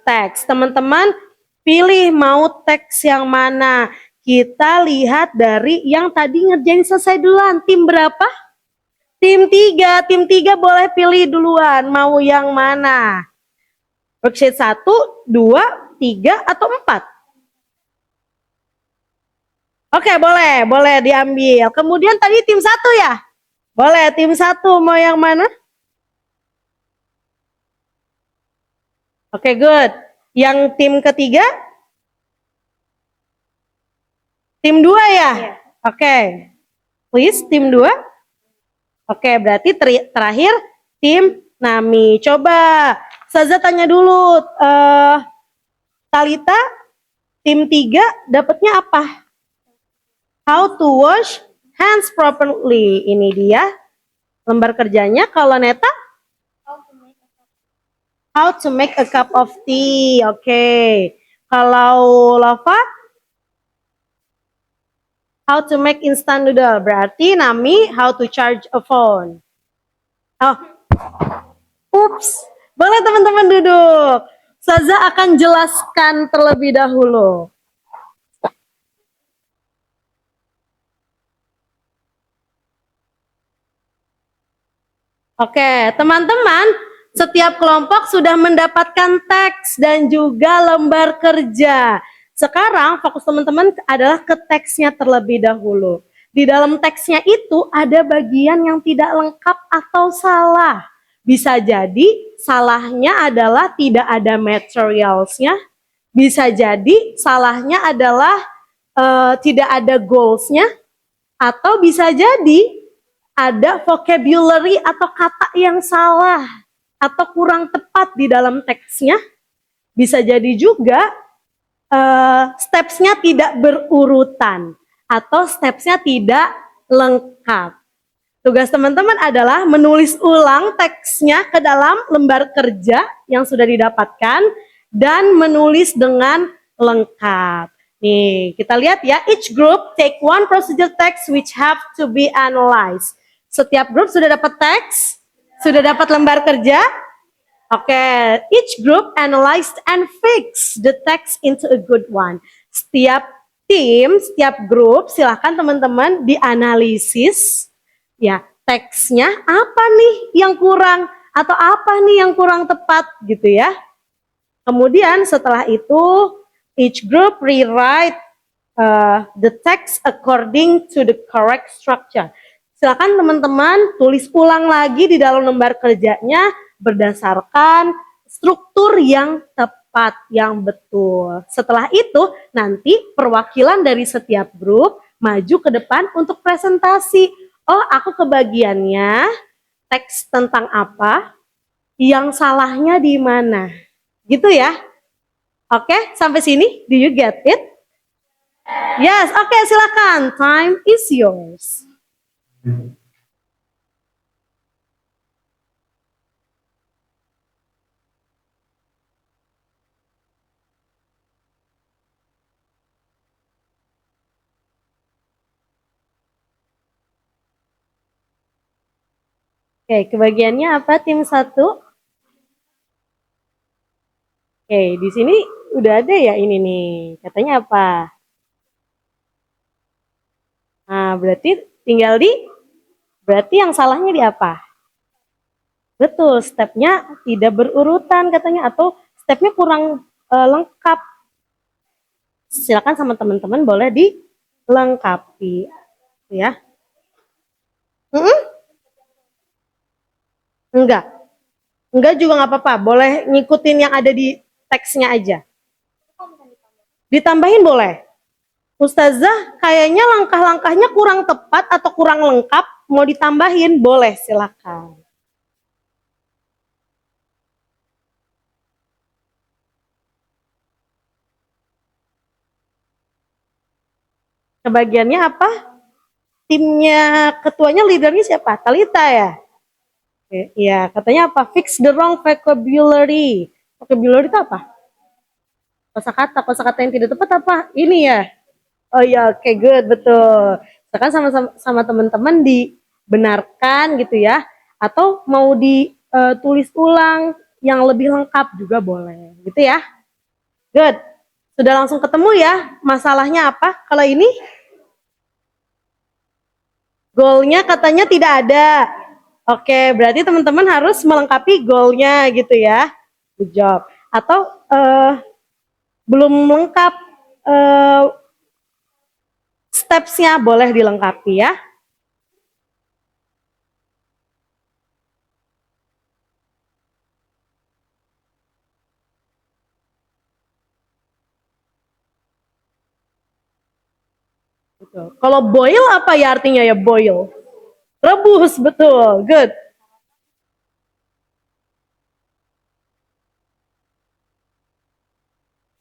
teks. Teman-teman pilih mau teks yang mana. Kita lihat dari yang tadi ngerjain selesai duluan. Tim berapa? Tim 3. Tim 3 boleh pilih duluan. Mau yang mana? Worksheet 1, 2, 3, atau 4? Oke, boleh. Boleh diambil. Kemudian tadi tim 1 ya? Boleh, tim 1 mau yang mana? Oke, good. Yang tim ketiga? Tim 2 ya? Yeah. Oke. Please, tim 2. Oke, berarti terakhir tim Nami. Coba, Saza tanya dulu. Talita, tim 3 dapatnya apa? How to wash hands properly. Ini dia lembar kerjanya. Kalau Neta? How to make a cup of tea. Oke. Kalau Lova? How to make instant noodle. Berarti Nami, how to charge a phone. Oh. Ups. Boleh teman-teman duduk. Saza akan jelaskan terlebih dahulu. Oke, teman-teman. Setiap kelompok sudah mendapatkan teks dan juga lembar kerja. Sekarang fokus teman-teman adalah ke teksnya terlebih dahulu. Di dalam teksnya itu ada bagian yang tidak lengkap atau salah. Bisa jadi salahnya adalah tidak ada materialsnya. Bisa jadi salahnya adalah tidak ada goalsnya. Atau bisa jadi ada vocabulary atau kata yang salah atau kurang tepat di dalam teksnya. Bisa jadi juga stepsnya tidak berurutan atau stepsnya tidak lengkap. Tugas teman-teman adalah menulis ulang teksnya ke dalam lembar kerja yang sudah didapatkan dan menulis dengan lengkap. Nih, kita lihat ya, each group take one procedure text which have to be analyzed. Setiap grup sudah dapat teks? Sudah dapat lembar kerja? Oke, each group analyzed and fix the text into a good one. Setiap tim, setiap grup, silakan teman-teman dianalisis ya, teksnya apa nih yang kurang atau apa nih yang kurang tepat gitu ya. Kemudian setelah itu each group rewrite the text according to the correct structure. Silakan teman-teman tulis ulang lagi di dalam lembar kerjanya berdasarkan struktur yang tepat, yang betul. Setelah itu nanti perwakilan dari setiap grup maju ke depan untuk presentasi. Oh, aku kebagiannya teks tentang apa, yang salahnya di mana. Gitu ya. Oke, sampai sini, do you get it? Yes, oke, silakan. Time is yours. Oke, kebagiannya apa tim 1? Oke, di sini udah ada ya ini nih. Katanya apa? Nah, berarti yang salahnya di apa? Betul, stepnya tidak berurutan katanya atau stepnya kurang lengkap. Silakan sama teman-teman boleh dilengkapi ya. Enggak. Enggak juga nggak apa-apa, boleh ngikutin yang ada di teksnya aja. Ditambahin boleh. Ustazah, kayaknya langkah-langkahnya kurang tepat atau kurang lengkap, mau ditambahin, boleh, silakan. Kebagiannya apa? Timnya, ketuanya, leadernya siapa? Talita ya? Iya, katanya apa? Fix the wrong vocabulary. Vocabulary itu apa? Kosakata yang tidak tepat apa? Ini ya? Oh iya, oke, good, betul. Sekarang sama teman-teman dibenarkan gitu ya, atau mau ditulis ulang yang lebih lengkap juga boleh, gitu ya. Good. Sudah langsung ketemu ya masalahnya apa kalau ini? Goalnya katanya tidak ada. Oke, berarti teman-teman harus melengkapi goalnya gitu ya. Good job. Atau belum lengkap stepsnya boleh dilengkapi ya. Betul. Kalau boil apa ya artinya ya boil? Rebus, betul. Good.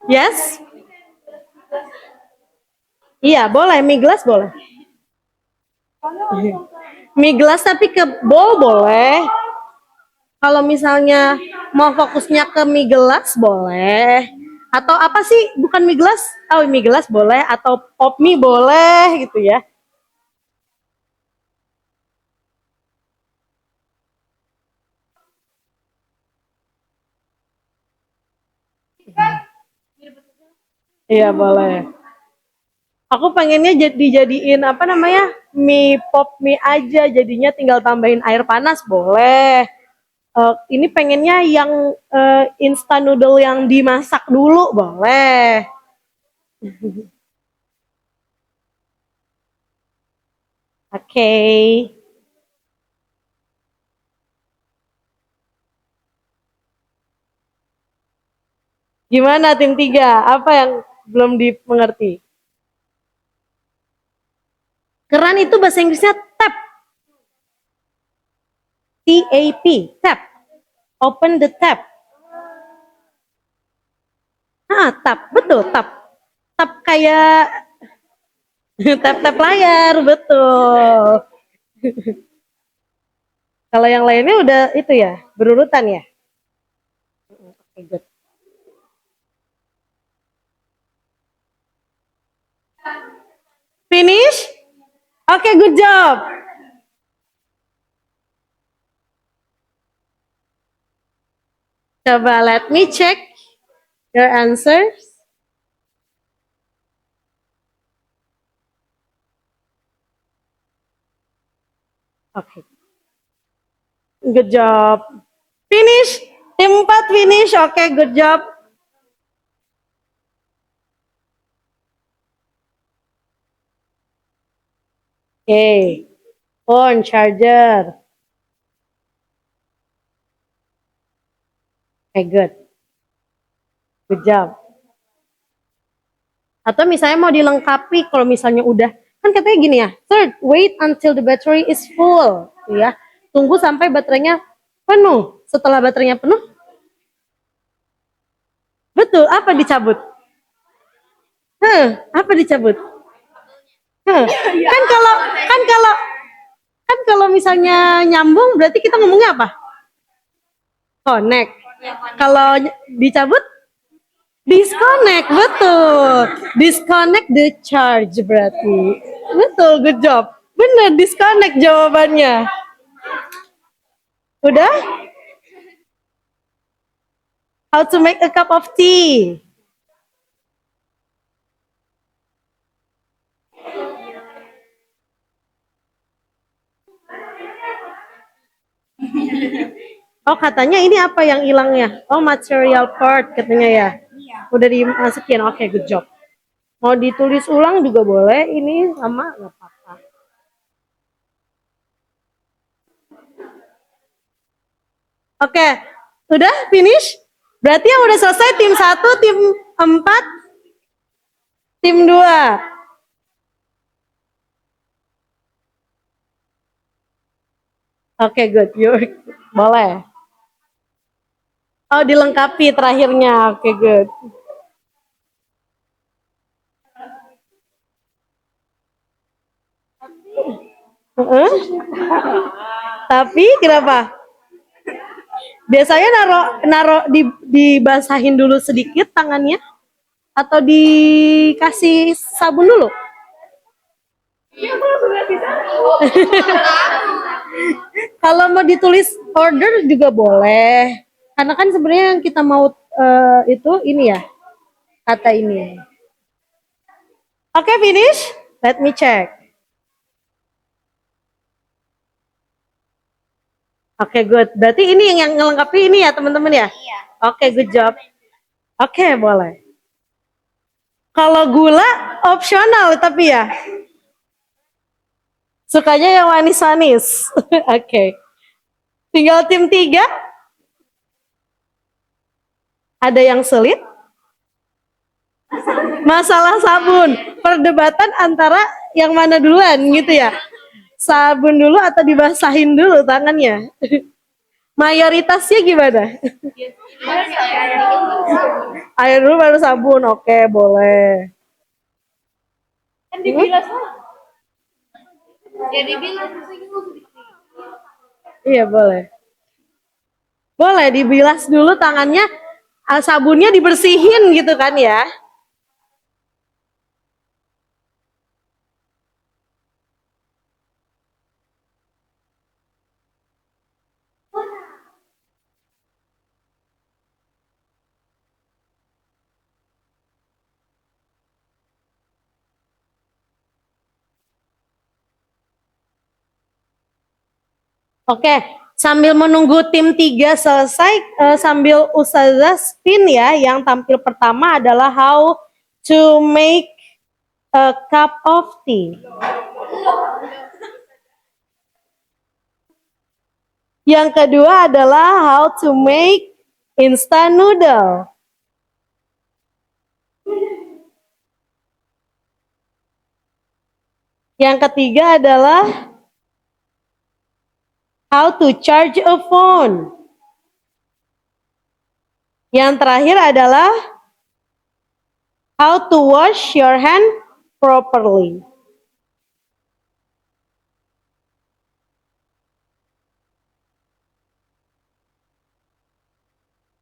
Yes? Iya, boleh. Mie gelas boleh. Mie gelas tapi ke bowl boleh. Kalau misalnya mau fokusnya ke mie gelas boleh. Atau apa sih? Bukan mie gelas? Oh, mie gelas boleh. Atau pop mie boleh gitu ya. Iya boleh. Aku pengennya dijadiin apa namanya mie pop mie aja. Jadinya tinggal tambahin air panas boleh. Ini pengennya yang instant noodle yang dimasak dulu boleh. Oke. Gimana tim 3? Apa yang belum dimengerti? Keran itu bahasa Inggrisnya tap. T-A-P, tap. Open the tap. Tap, betul, tap. Tap kayak tap-tap layar, betul. Kalau yang lainnya udah itu ya, berurutan ya? Oke, good. Finish? Oke, good job. Coba let me check your answers. Okay. Good job. Finish. Tim 4 finish. Okay, good job. Okay. Phone charger. Okay, good. Good job. Atau misalnya mau dilengkapi kalau misalnya udah, kan katanya gini ya, third, wait until the battery is full, ya. Tunggu sampai baterainya penuh. Setelah baterainya penuh, betul, apa dicabut? Apa dicabut? Kan kalau kan kalau kan kalau misalnya nyambung berarti kita ngomongnya apa? Connect. Kalau dicabut disconnect, betul. Disconnect the charge berarti. Betul, good job. Bener, disconnect jawabannya. Udah? How to make a cup of tea? Oh, katanya ini apa yang hilangnya? Oh, material part katanya ya. Udah dimasukin. Oke, good job. Mau ditulis ulang juga boleh. Ini sama nggak apa-apa. Oke, udah finish? Berarti yang udah selesai tim 1, tim 4, tim 2. Oke, good. Boleh. Oh, dilengkapi terakhirnya. Oke, good. Tapi kenapa? Biasanya naro dibasahin dulu sedikit tangannya atau dikasih sabun dulu? Kalau mau ditulis order juga boleh. Karena kan sebenarnya yang kita mau itu ini ya, kata ini. Oke, finish? Let me check. Oke, good. Berarti ini yang ngelengkapi ini ya, teman-teman ya? Iya. Oke, good job. Oke, boleh. Kalau gula opsional tapi ya. Sukanya yang manis-manis. Oke. Tinggal tim 3. Ada yang sulit? Masalah sabun. Perdebatan antara yang mana duluan gitu ya. Sabun dulu atau dibasahin dulu tangannya? Mayoritasnya gimana? Air dulu baru sabun. Oke, boleh. Kan dibilas ya dibilas. Iya, boleh. Boleh dibilas dulu tangannya, sabunnya dibersihin gitu kan ya. Oke, sambil menunggu tim 3 selesai, sambil Ustazah spin ya, yang tampil pertama adalah how to make a cup of tea. Yang kedua adalah how to make instant noodle. Yang ketiga adalah how to charge a phone. Yang terakhir adalah how to wash your hand properly.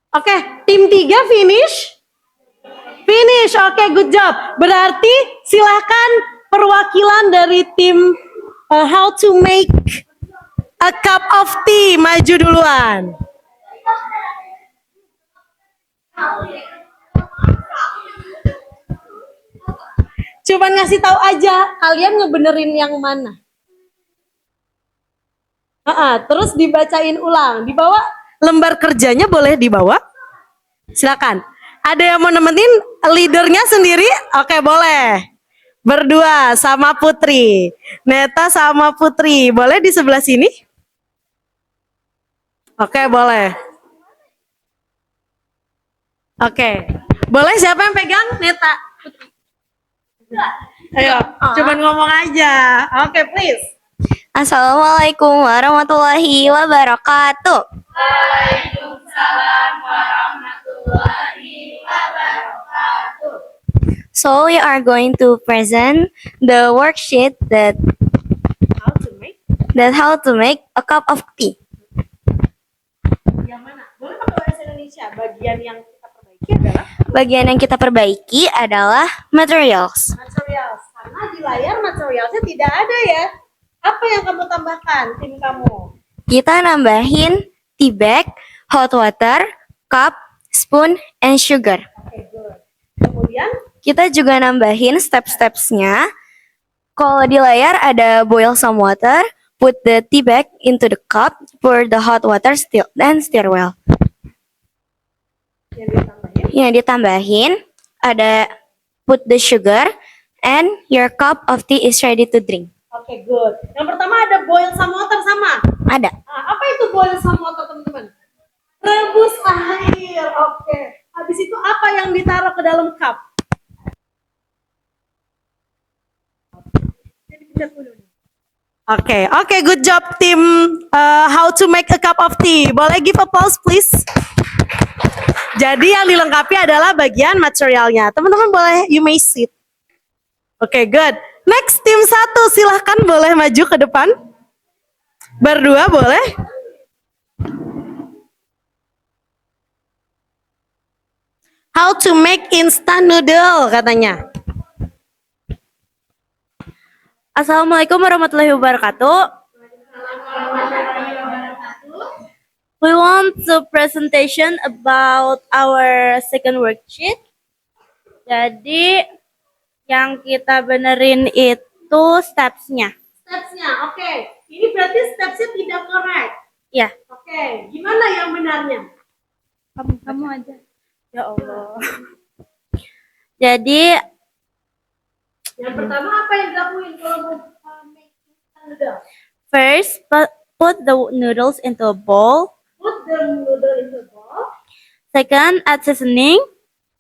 Oke, tim 3 finish? Finish, oke, good job. Berarti silahkan perwakilan dari tim how to make a cup of tea maju duluan. Cuman ngasih tahu aja, kalian ngebenerin yang mana. Terus dibacain ulang. Dibawa lembar kerjanya boleh dibawa. Silakan. Ada yang mau nemenin leadernya sendiri? Oke, boleh. Berdua sama Putri. Neta sama Putri. Boleh di sebelah sini? Oke, boleh. Oke. Boleh siapa yang pegang? Neta. Ayo, cuman ngomong aja. Oke, please. Assalamualaikum warahmatullahi wabarakatuh. Waalaikumsalam warahmatullahi wabarakatuh. So we are going to present the worksheet that how to make a cup of tea. Yang mana? Boleh pakai bahasa Indonesia. Bagian yang kita perbaiki adalah Bagian yang kita perbaiki adalah materials. materials. Karena di layar materialsnya tidak ada ya. Apa yang kamu tambahkan, tim kamu? Kita nambahin tea bag, hot water, cup, spoon, and sugar. Oke, good. Kemudian Kita juga nambahin step-stepsnya. Kalau di layar ada boil some water, put the tea bag into the cup, pour the hot water then stir well. yang ditambahin. Yang ditambahin ada put the sugar and your cup of tea is ready to drink. Oke, good. Yang pertama ada boil some water sama. Ada. Nah, apa itu boil some water, teman-teman? Rebus air. Oke. Habis itu apa yang ditaruh ke dalam cup? Oke, good job tim. How to make a cup of tea. Boleh give applause, please? Jadi yang dilengkapi adalah bagian materialnya. Teman-teman boleh, you may sit. Oke, good. Next, tim 1, silahkan boleh maju ke depan. Berdua boleh. How to make instant noodle katanya. Assalamualaikum warahmatullahi wabarakatuh. We want the presentation about our second worksheet. Jadi yang kita benerin itu stepsnya. Stepsnya, oke. Ini berarti stepsnya tidak correct. Ya. Oke, gimana yang benarnya? Kamu aja. Ya Allah. Jadi Yang pertama apa yang dilakuin kalau mau make instant noodle? first put the noodles into a bowl. Put the noodle into a bowl. Second, add seasoning.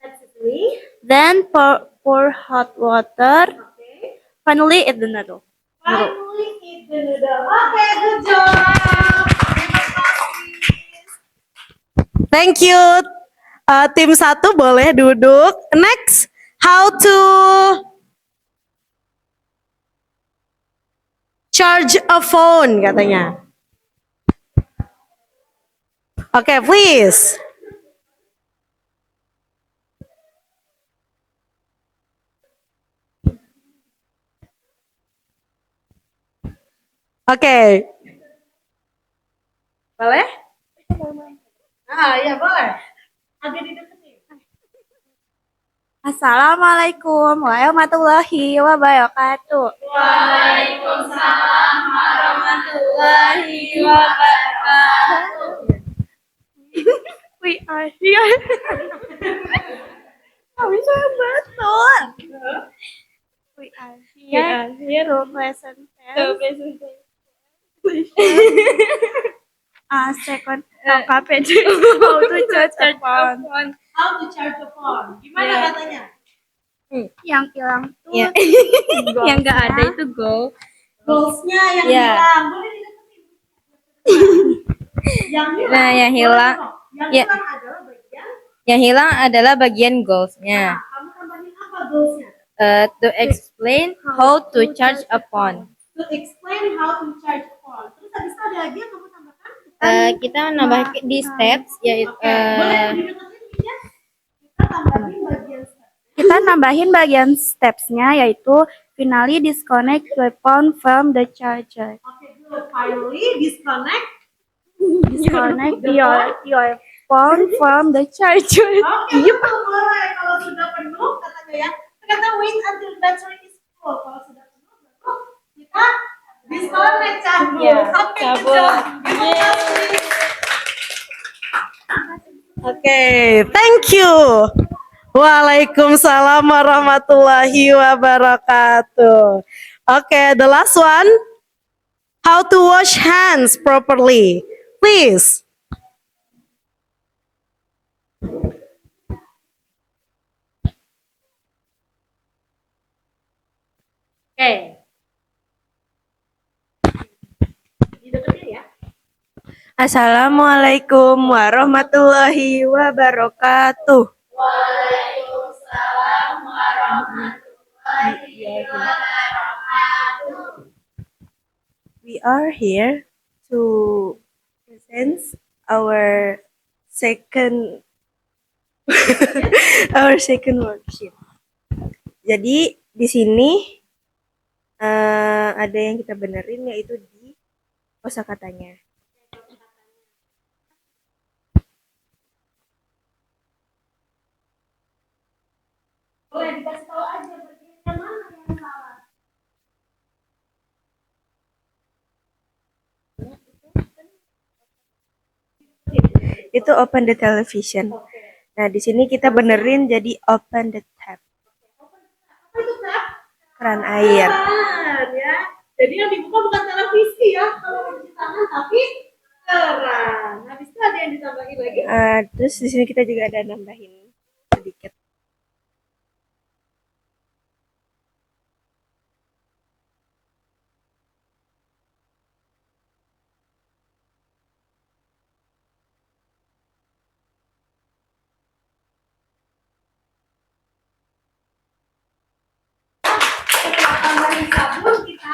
Add seasoning. Then pour hot water. Okay. Finally, eat the noodle. Finally eat the noodle. Oke, good job. Thank you. Tim 1 boleh duduk. Next, how to charge a phone katanya. Oke, please. Oke. Boleh? Iya boleh. Agak dideketin. Assalamualaikum warahmatullahi wabarakatuh. Waalaikumsalam warahmatullahi wabarakatuh. We are here. Kami sudah betul. We are here to present second KPJ how to charge a phone. How to charge the phone? Gimana Yeah. katanya? Yang hilang tuh Ya. Yang nggak ada itu go. Goalsnya yang Yeah. hilang. Boleh dideketin. Yang hilang. Nah, yang hilang. Yang Ya. hilang adalah bagian. Yang hilang adalah bagian goalsnya. Kamu tambahin apa goalsnya? To explain how to charge a phone. To explain how to charge a phone. Terus habis itu ada lagi yang kamu tambahkan? Kita nambah di steps yaitu Oke. Boleh dideketin ya? Kita tambahin bagian step. kita nambahin bagian stepsnya yaitu finally disconnect your phone from the charger. Oke, good. Finally disconnect Disconnect The your phone from the charger. Oke, betul, boleh. Kalau sudah penuh, katanya ya. Kata wait until battery is full. Kalau sudah penuh, baru kita disconnect, cabut. Ya, Oke, cabut. good job. Terima kasih. Oke, thank you. Waalaikumsalam warahmatullahi wabarakatuh. Oke, the last one. How to wash hands properly. Please. Oke. Dideketin ya. Assalamualaikum warahmatullahi wabarakatuh. We are here to present our second our second worksheet. Jadi di sini ada yang kita benerin yaitu di kosakatanya. Boleh dikasih tahu aja bagian mana yang salah. Itu open the television. Nah, di sini kita benerin jadi open the tap. Apa itu, Kak? Keran air. Keran, ya. Jadi yang dibuka bukan televisi ya, kalau mencuci tangan, tapi keran. Habis itu ada yang ditambahin lagi. Terus di sini kita juga ada nambahin sedikit. Setelah tambahin sabun, kita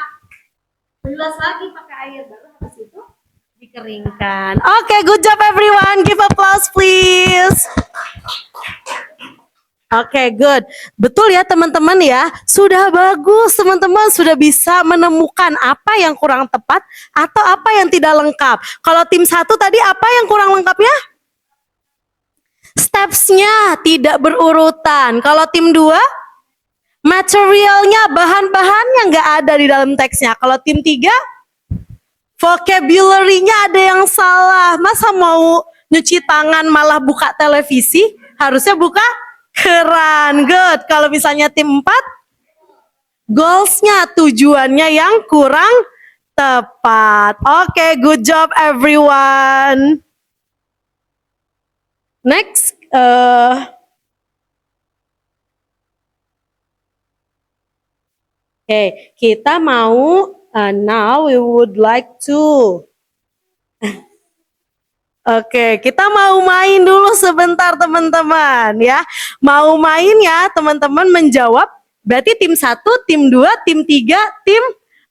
bilas lagi pakai air, baru habis itu dikeringkan. Oke, good job everyone. Give applause please. Oke, good. Betul ya teman-teman ya. Sudah bagus teman-teman, sudah bisa menemukan apa yang kurang tepat atau apa yang tidak lengkap. Kalau tim 1 tadi apa yang kurang lengkapnya? Steps-nya tidak berurutan. Kalau tim 2? Materialnya, bahan-bahannya nggak ada di dalam teksnya. Kalau tim 3? Vocabulary-nya ada yang salah. Masa mau nyuci tangan malah buka televisi? Harusnya buka keran. Good. Kalau misalnya tim 4, goals-nya, tujuannya yang kurang tepat. Oke, good job everyone. Next, kita mau now we would like to kita mau main dulu sebentar teman-teman ya. Mau main ya teman-teman menjawab. Berarti tim 1, tim 2, tim 3, tim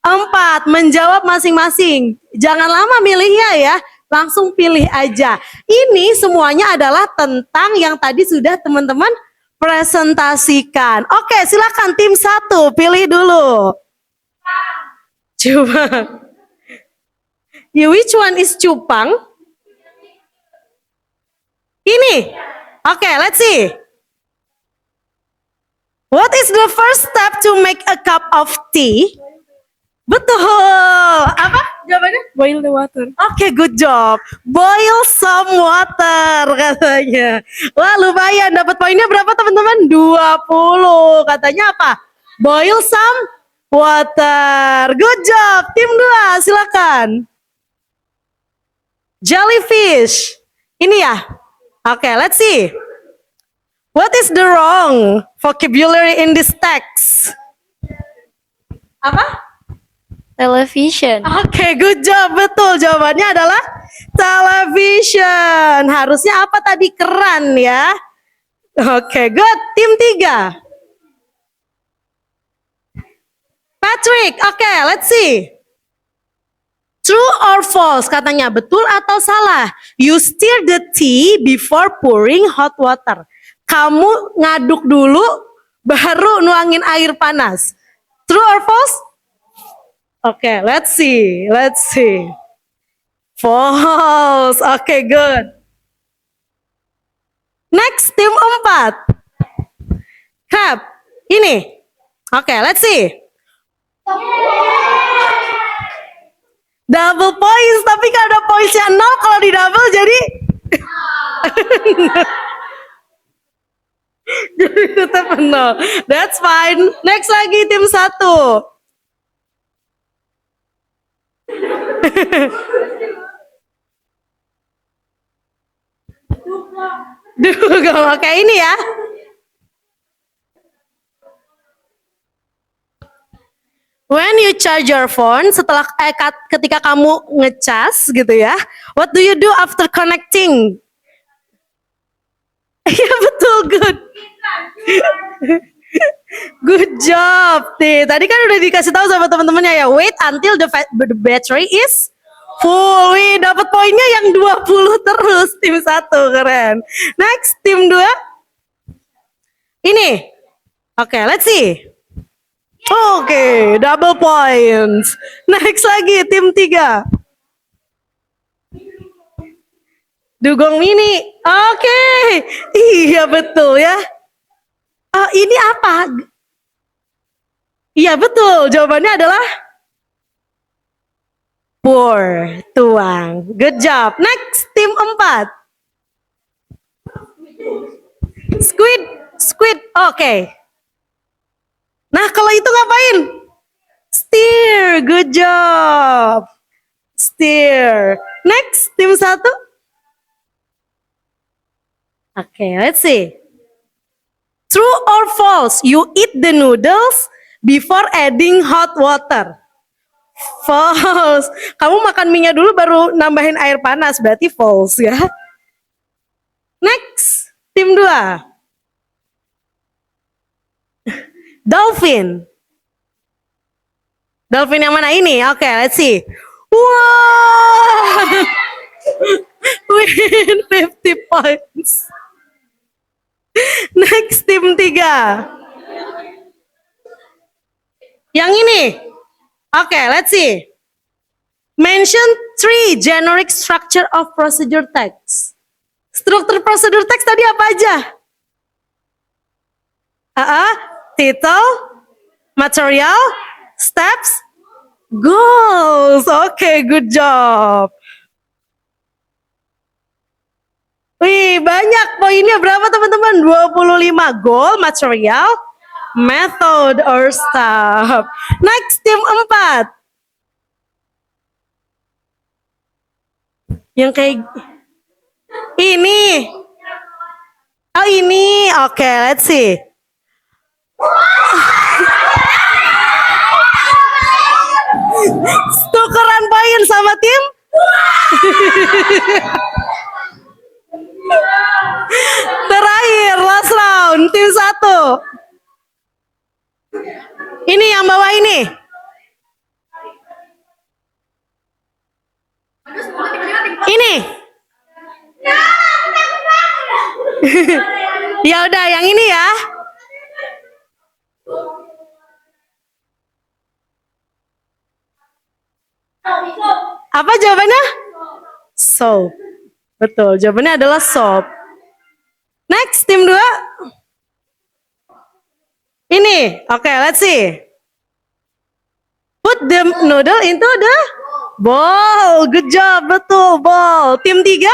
4 menjawab masing-masing. Jangan lama milihnya ya. Langsung pilih aja. Ini semuanya adalah tentang yang tadi sudah teman-teman presentasikan. Oke, silakan tim 1 pilih dulu. Cupang. Yeah, which one is cupang? Ini. Oke, let's see. What is the first step to make a cup of tea? Betul. Apa jawabannya? Boil the water. Oke, good job. Boil some water katanya. Wah, lumayan. Dapat poinnya berapa teman-teman? 20. Katanya apa? Boil some water. Good job. Tim 2, silakan. Jellyfish. Ini ya? Oke, let's see. What is the wrong vocabulary in this text? Apa? Television. Oke, good job. Betul, jawabannya adalah television. Harusnya apa tadi? Keran ya. Oke, good. Tim 3. Patrick, oke, let's see. True or false? Katanya betul atau salah? You stir the tea before pouring hot water. Kamu ngaduk dulu, baru nuangin air panas. True or false? Oke, let's see. Let's see. False. Oke, good. 4. Crab. Ini. Oke, let's see. Double points, tapi kalau ada pointsnya 0, kalau di double jadi jadi tetap 0. That's fine. Next lagi tim 1. Dugong. Oke, ini ya. When you charge your phone, ketika kamu ngecas gitu ya, what do you do after connecting? Iya betul, good. Good job. Tadi kan udah dikasih tahu sama teman-temannya ya, wait until the battery is full. Wih, dapat poinnya yang 20 terus tim 1, keren. Next, tim 2. Ini. Oke, let's see. Oke, double points. Next lagi tim 3. Dugong mini. Oke. Iya betul ya. Ini apa? Iya betul. Jawabannya adalah pour, tuang. Good job. Next, tim 4. Squid. Oke. Nah, kalau itu ngapain? Steer. Good job. Steer. Next, tim 1. Oke, let's see. True or false? You eat the noodles before adding hot water. False. Kamu makan minyak dulu baru nambahin air panas, berarti false ya. Next, tim 2. Dolphin. Dolphin yang mana ini? Oke, let's see. Wow. Win 50 points. Next, tim 3. Yang ini. Oke, let's see. Mention 3 generic structure of procedure text. Struktur prosedur teks tadi apa aja? Title, material, steps, goals. Oke, good job. Wih, banyak poinnya. Berapa teman-teman? 25. Goal, material, method, or step. Next, tim 4. Yang kayak ini. Oh, ini. Oke, let's see. Tukeran poin sama tim. Terakhir, last round, tim 1. Ini yang bawah ini. Ini. Ya udah, yang ini ya. Apa jawabannya? Soap. Betul, jawabannya adalah soap. Next, tim 2. Ini, oke, let's see. Put the noodle into the bowl. Good job, betul, bowl. Tim 3.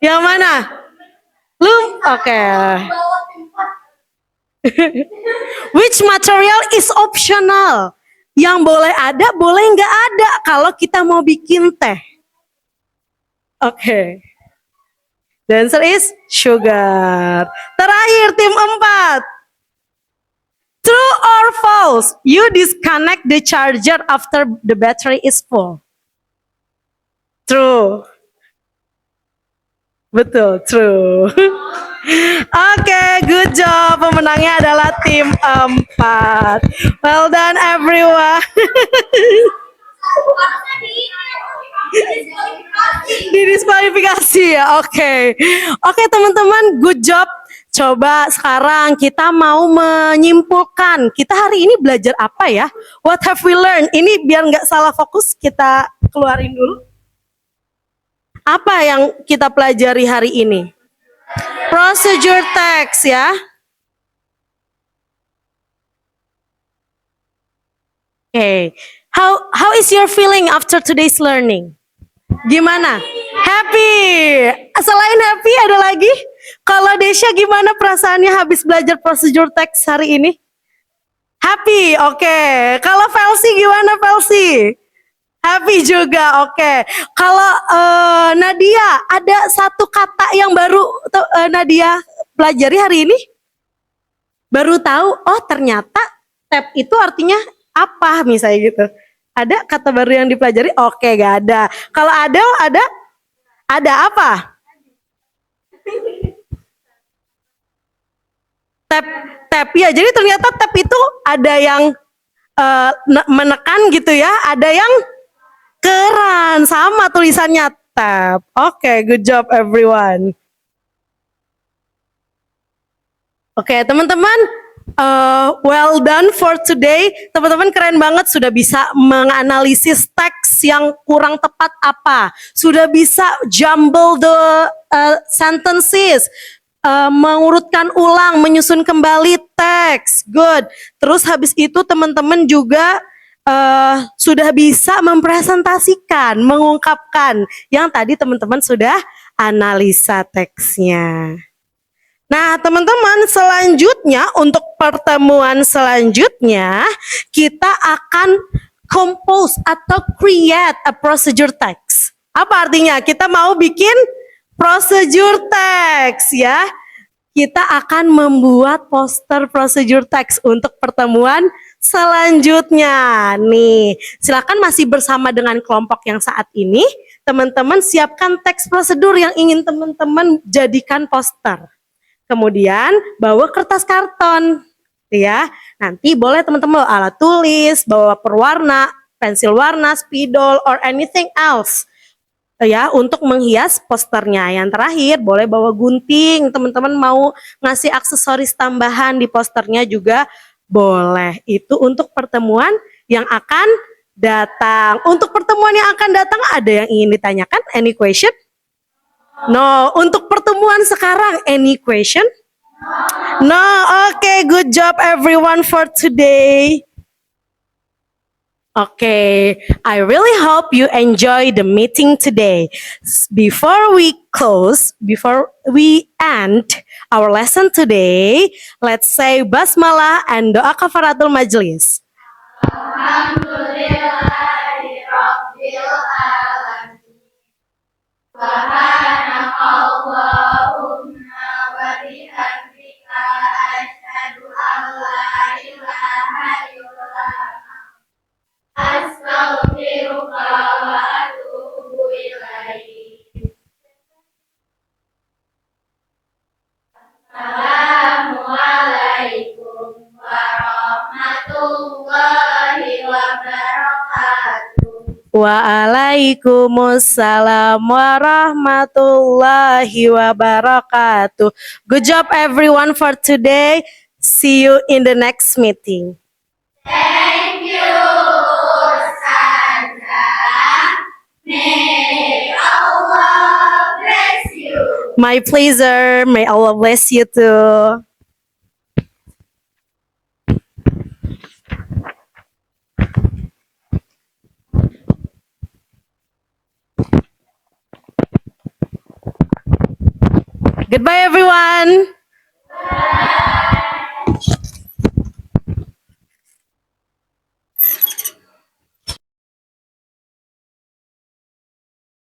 Yang mana? Oke. Which material is optional? Yang boleh ada, boleh nggak ada kalau kita mau bikin teh. Oke. The answer is sugar. Terakhir, tim 4. True or false? You disconnect the charger after the battery is full. True. Betul, true. Oke, good job. Pemenangnya adalah tim 4. Well done everyone. Didiskualifikasi ya, oke. Oke teman-teman, good job. Coba sekarang kita mau menyimpulkan. Kita hari ini belajar apa ya? What have we learned? Ini biar nggak salah fokus, kita keluarin dulu. Apa yang kita pelajari hari ini? procedure text ya. Okay. How is your feeling after today's learning? Gimana? Happy. Selain happy ada lagi? Kalau Desya gimana perasaannya habis belajar procedure text hari ini? Happy. Oke. Kalau Felsi gimana Felsi? Happy juga. Oke. Kalau Nadia ada satu kata yang baru Nadia pelajari hari ini? Baru tahu, oh ternyata tab itu artinya apa misalnya gitu. Ada kata baru yang dipelajari? Oke, gak ada. Kalau ada apa? Tab ya. Jadi ternyata tab itu ada yang menekan gitu ya, ada yang keran, sama tulisannya tab. Oke, good job everyone. Oke, teman-teman, well done for today. Teman-teman keren banget sudah bisa menganalisis teks yang kurang tepat apa. Sudah bisa jumble the sentences. Mengurutkan ulang, menyusun kembali teks. Good. Terus habis itu teman-teman juga sudah bisa mempresentasikan, mengungkapkan yang tadi teman-teman sudah analisa teksnya. Nah, teman-teman, selanjutnya untuk pertemuan selanjutnya kita akan compose atau create a procedure text. Apa artinya? Kita mau bikin procedure text ya. Kita akan membuat poster procedure text untuk pertemuan selanjutnya. Nih, silakan masih bersama dengan kelompok yang saat ini, teman-teman siapkan teks prosedur yang ingin teman-teman jadikan poster. Kemudian bawa kertas karton, ya. Nanti boleh teman-teman bawa alat tulis, bawa perwarna, pensil warna, spidol, or anything else, ya, untuk menghias posternya. Yang terakhir boleh bawa gunting, teman-teman mau ngasih aksesoris tambahan di posternya juga boleh. Itu untuk pertemuan yang akan datang. Untuk pertemuan yang akan datang ada yang ingin ditanyakan? Any question? No. Untuk pertemuan sekarang, any question? No. Okay, good job everyone for today. Okay, I really hope you enjoy the meeting today. Before we end our lesson today, let's say basmalah and doa kafaratul majlis. Alhamdulillahirabbil alamin. Subhanakallahumma wa bihamdika asyhadu an la ilaha illa anta astaghfiruka wa atubu ilaik. Assalamualaikum warahmatullahi wabarakatuh. Waalaikumsalam warahmatullahi wabarakatuh. Good job everyone for today. See you in the next meeting. Thank you, Sandra. May Allah bless you. My pleasure. May Allah bless you too. Goodbye everyone.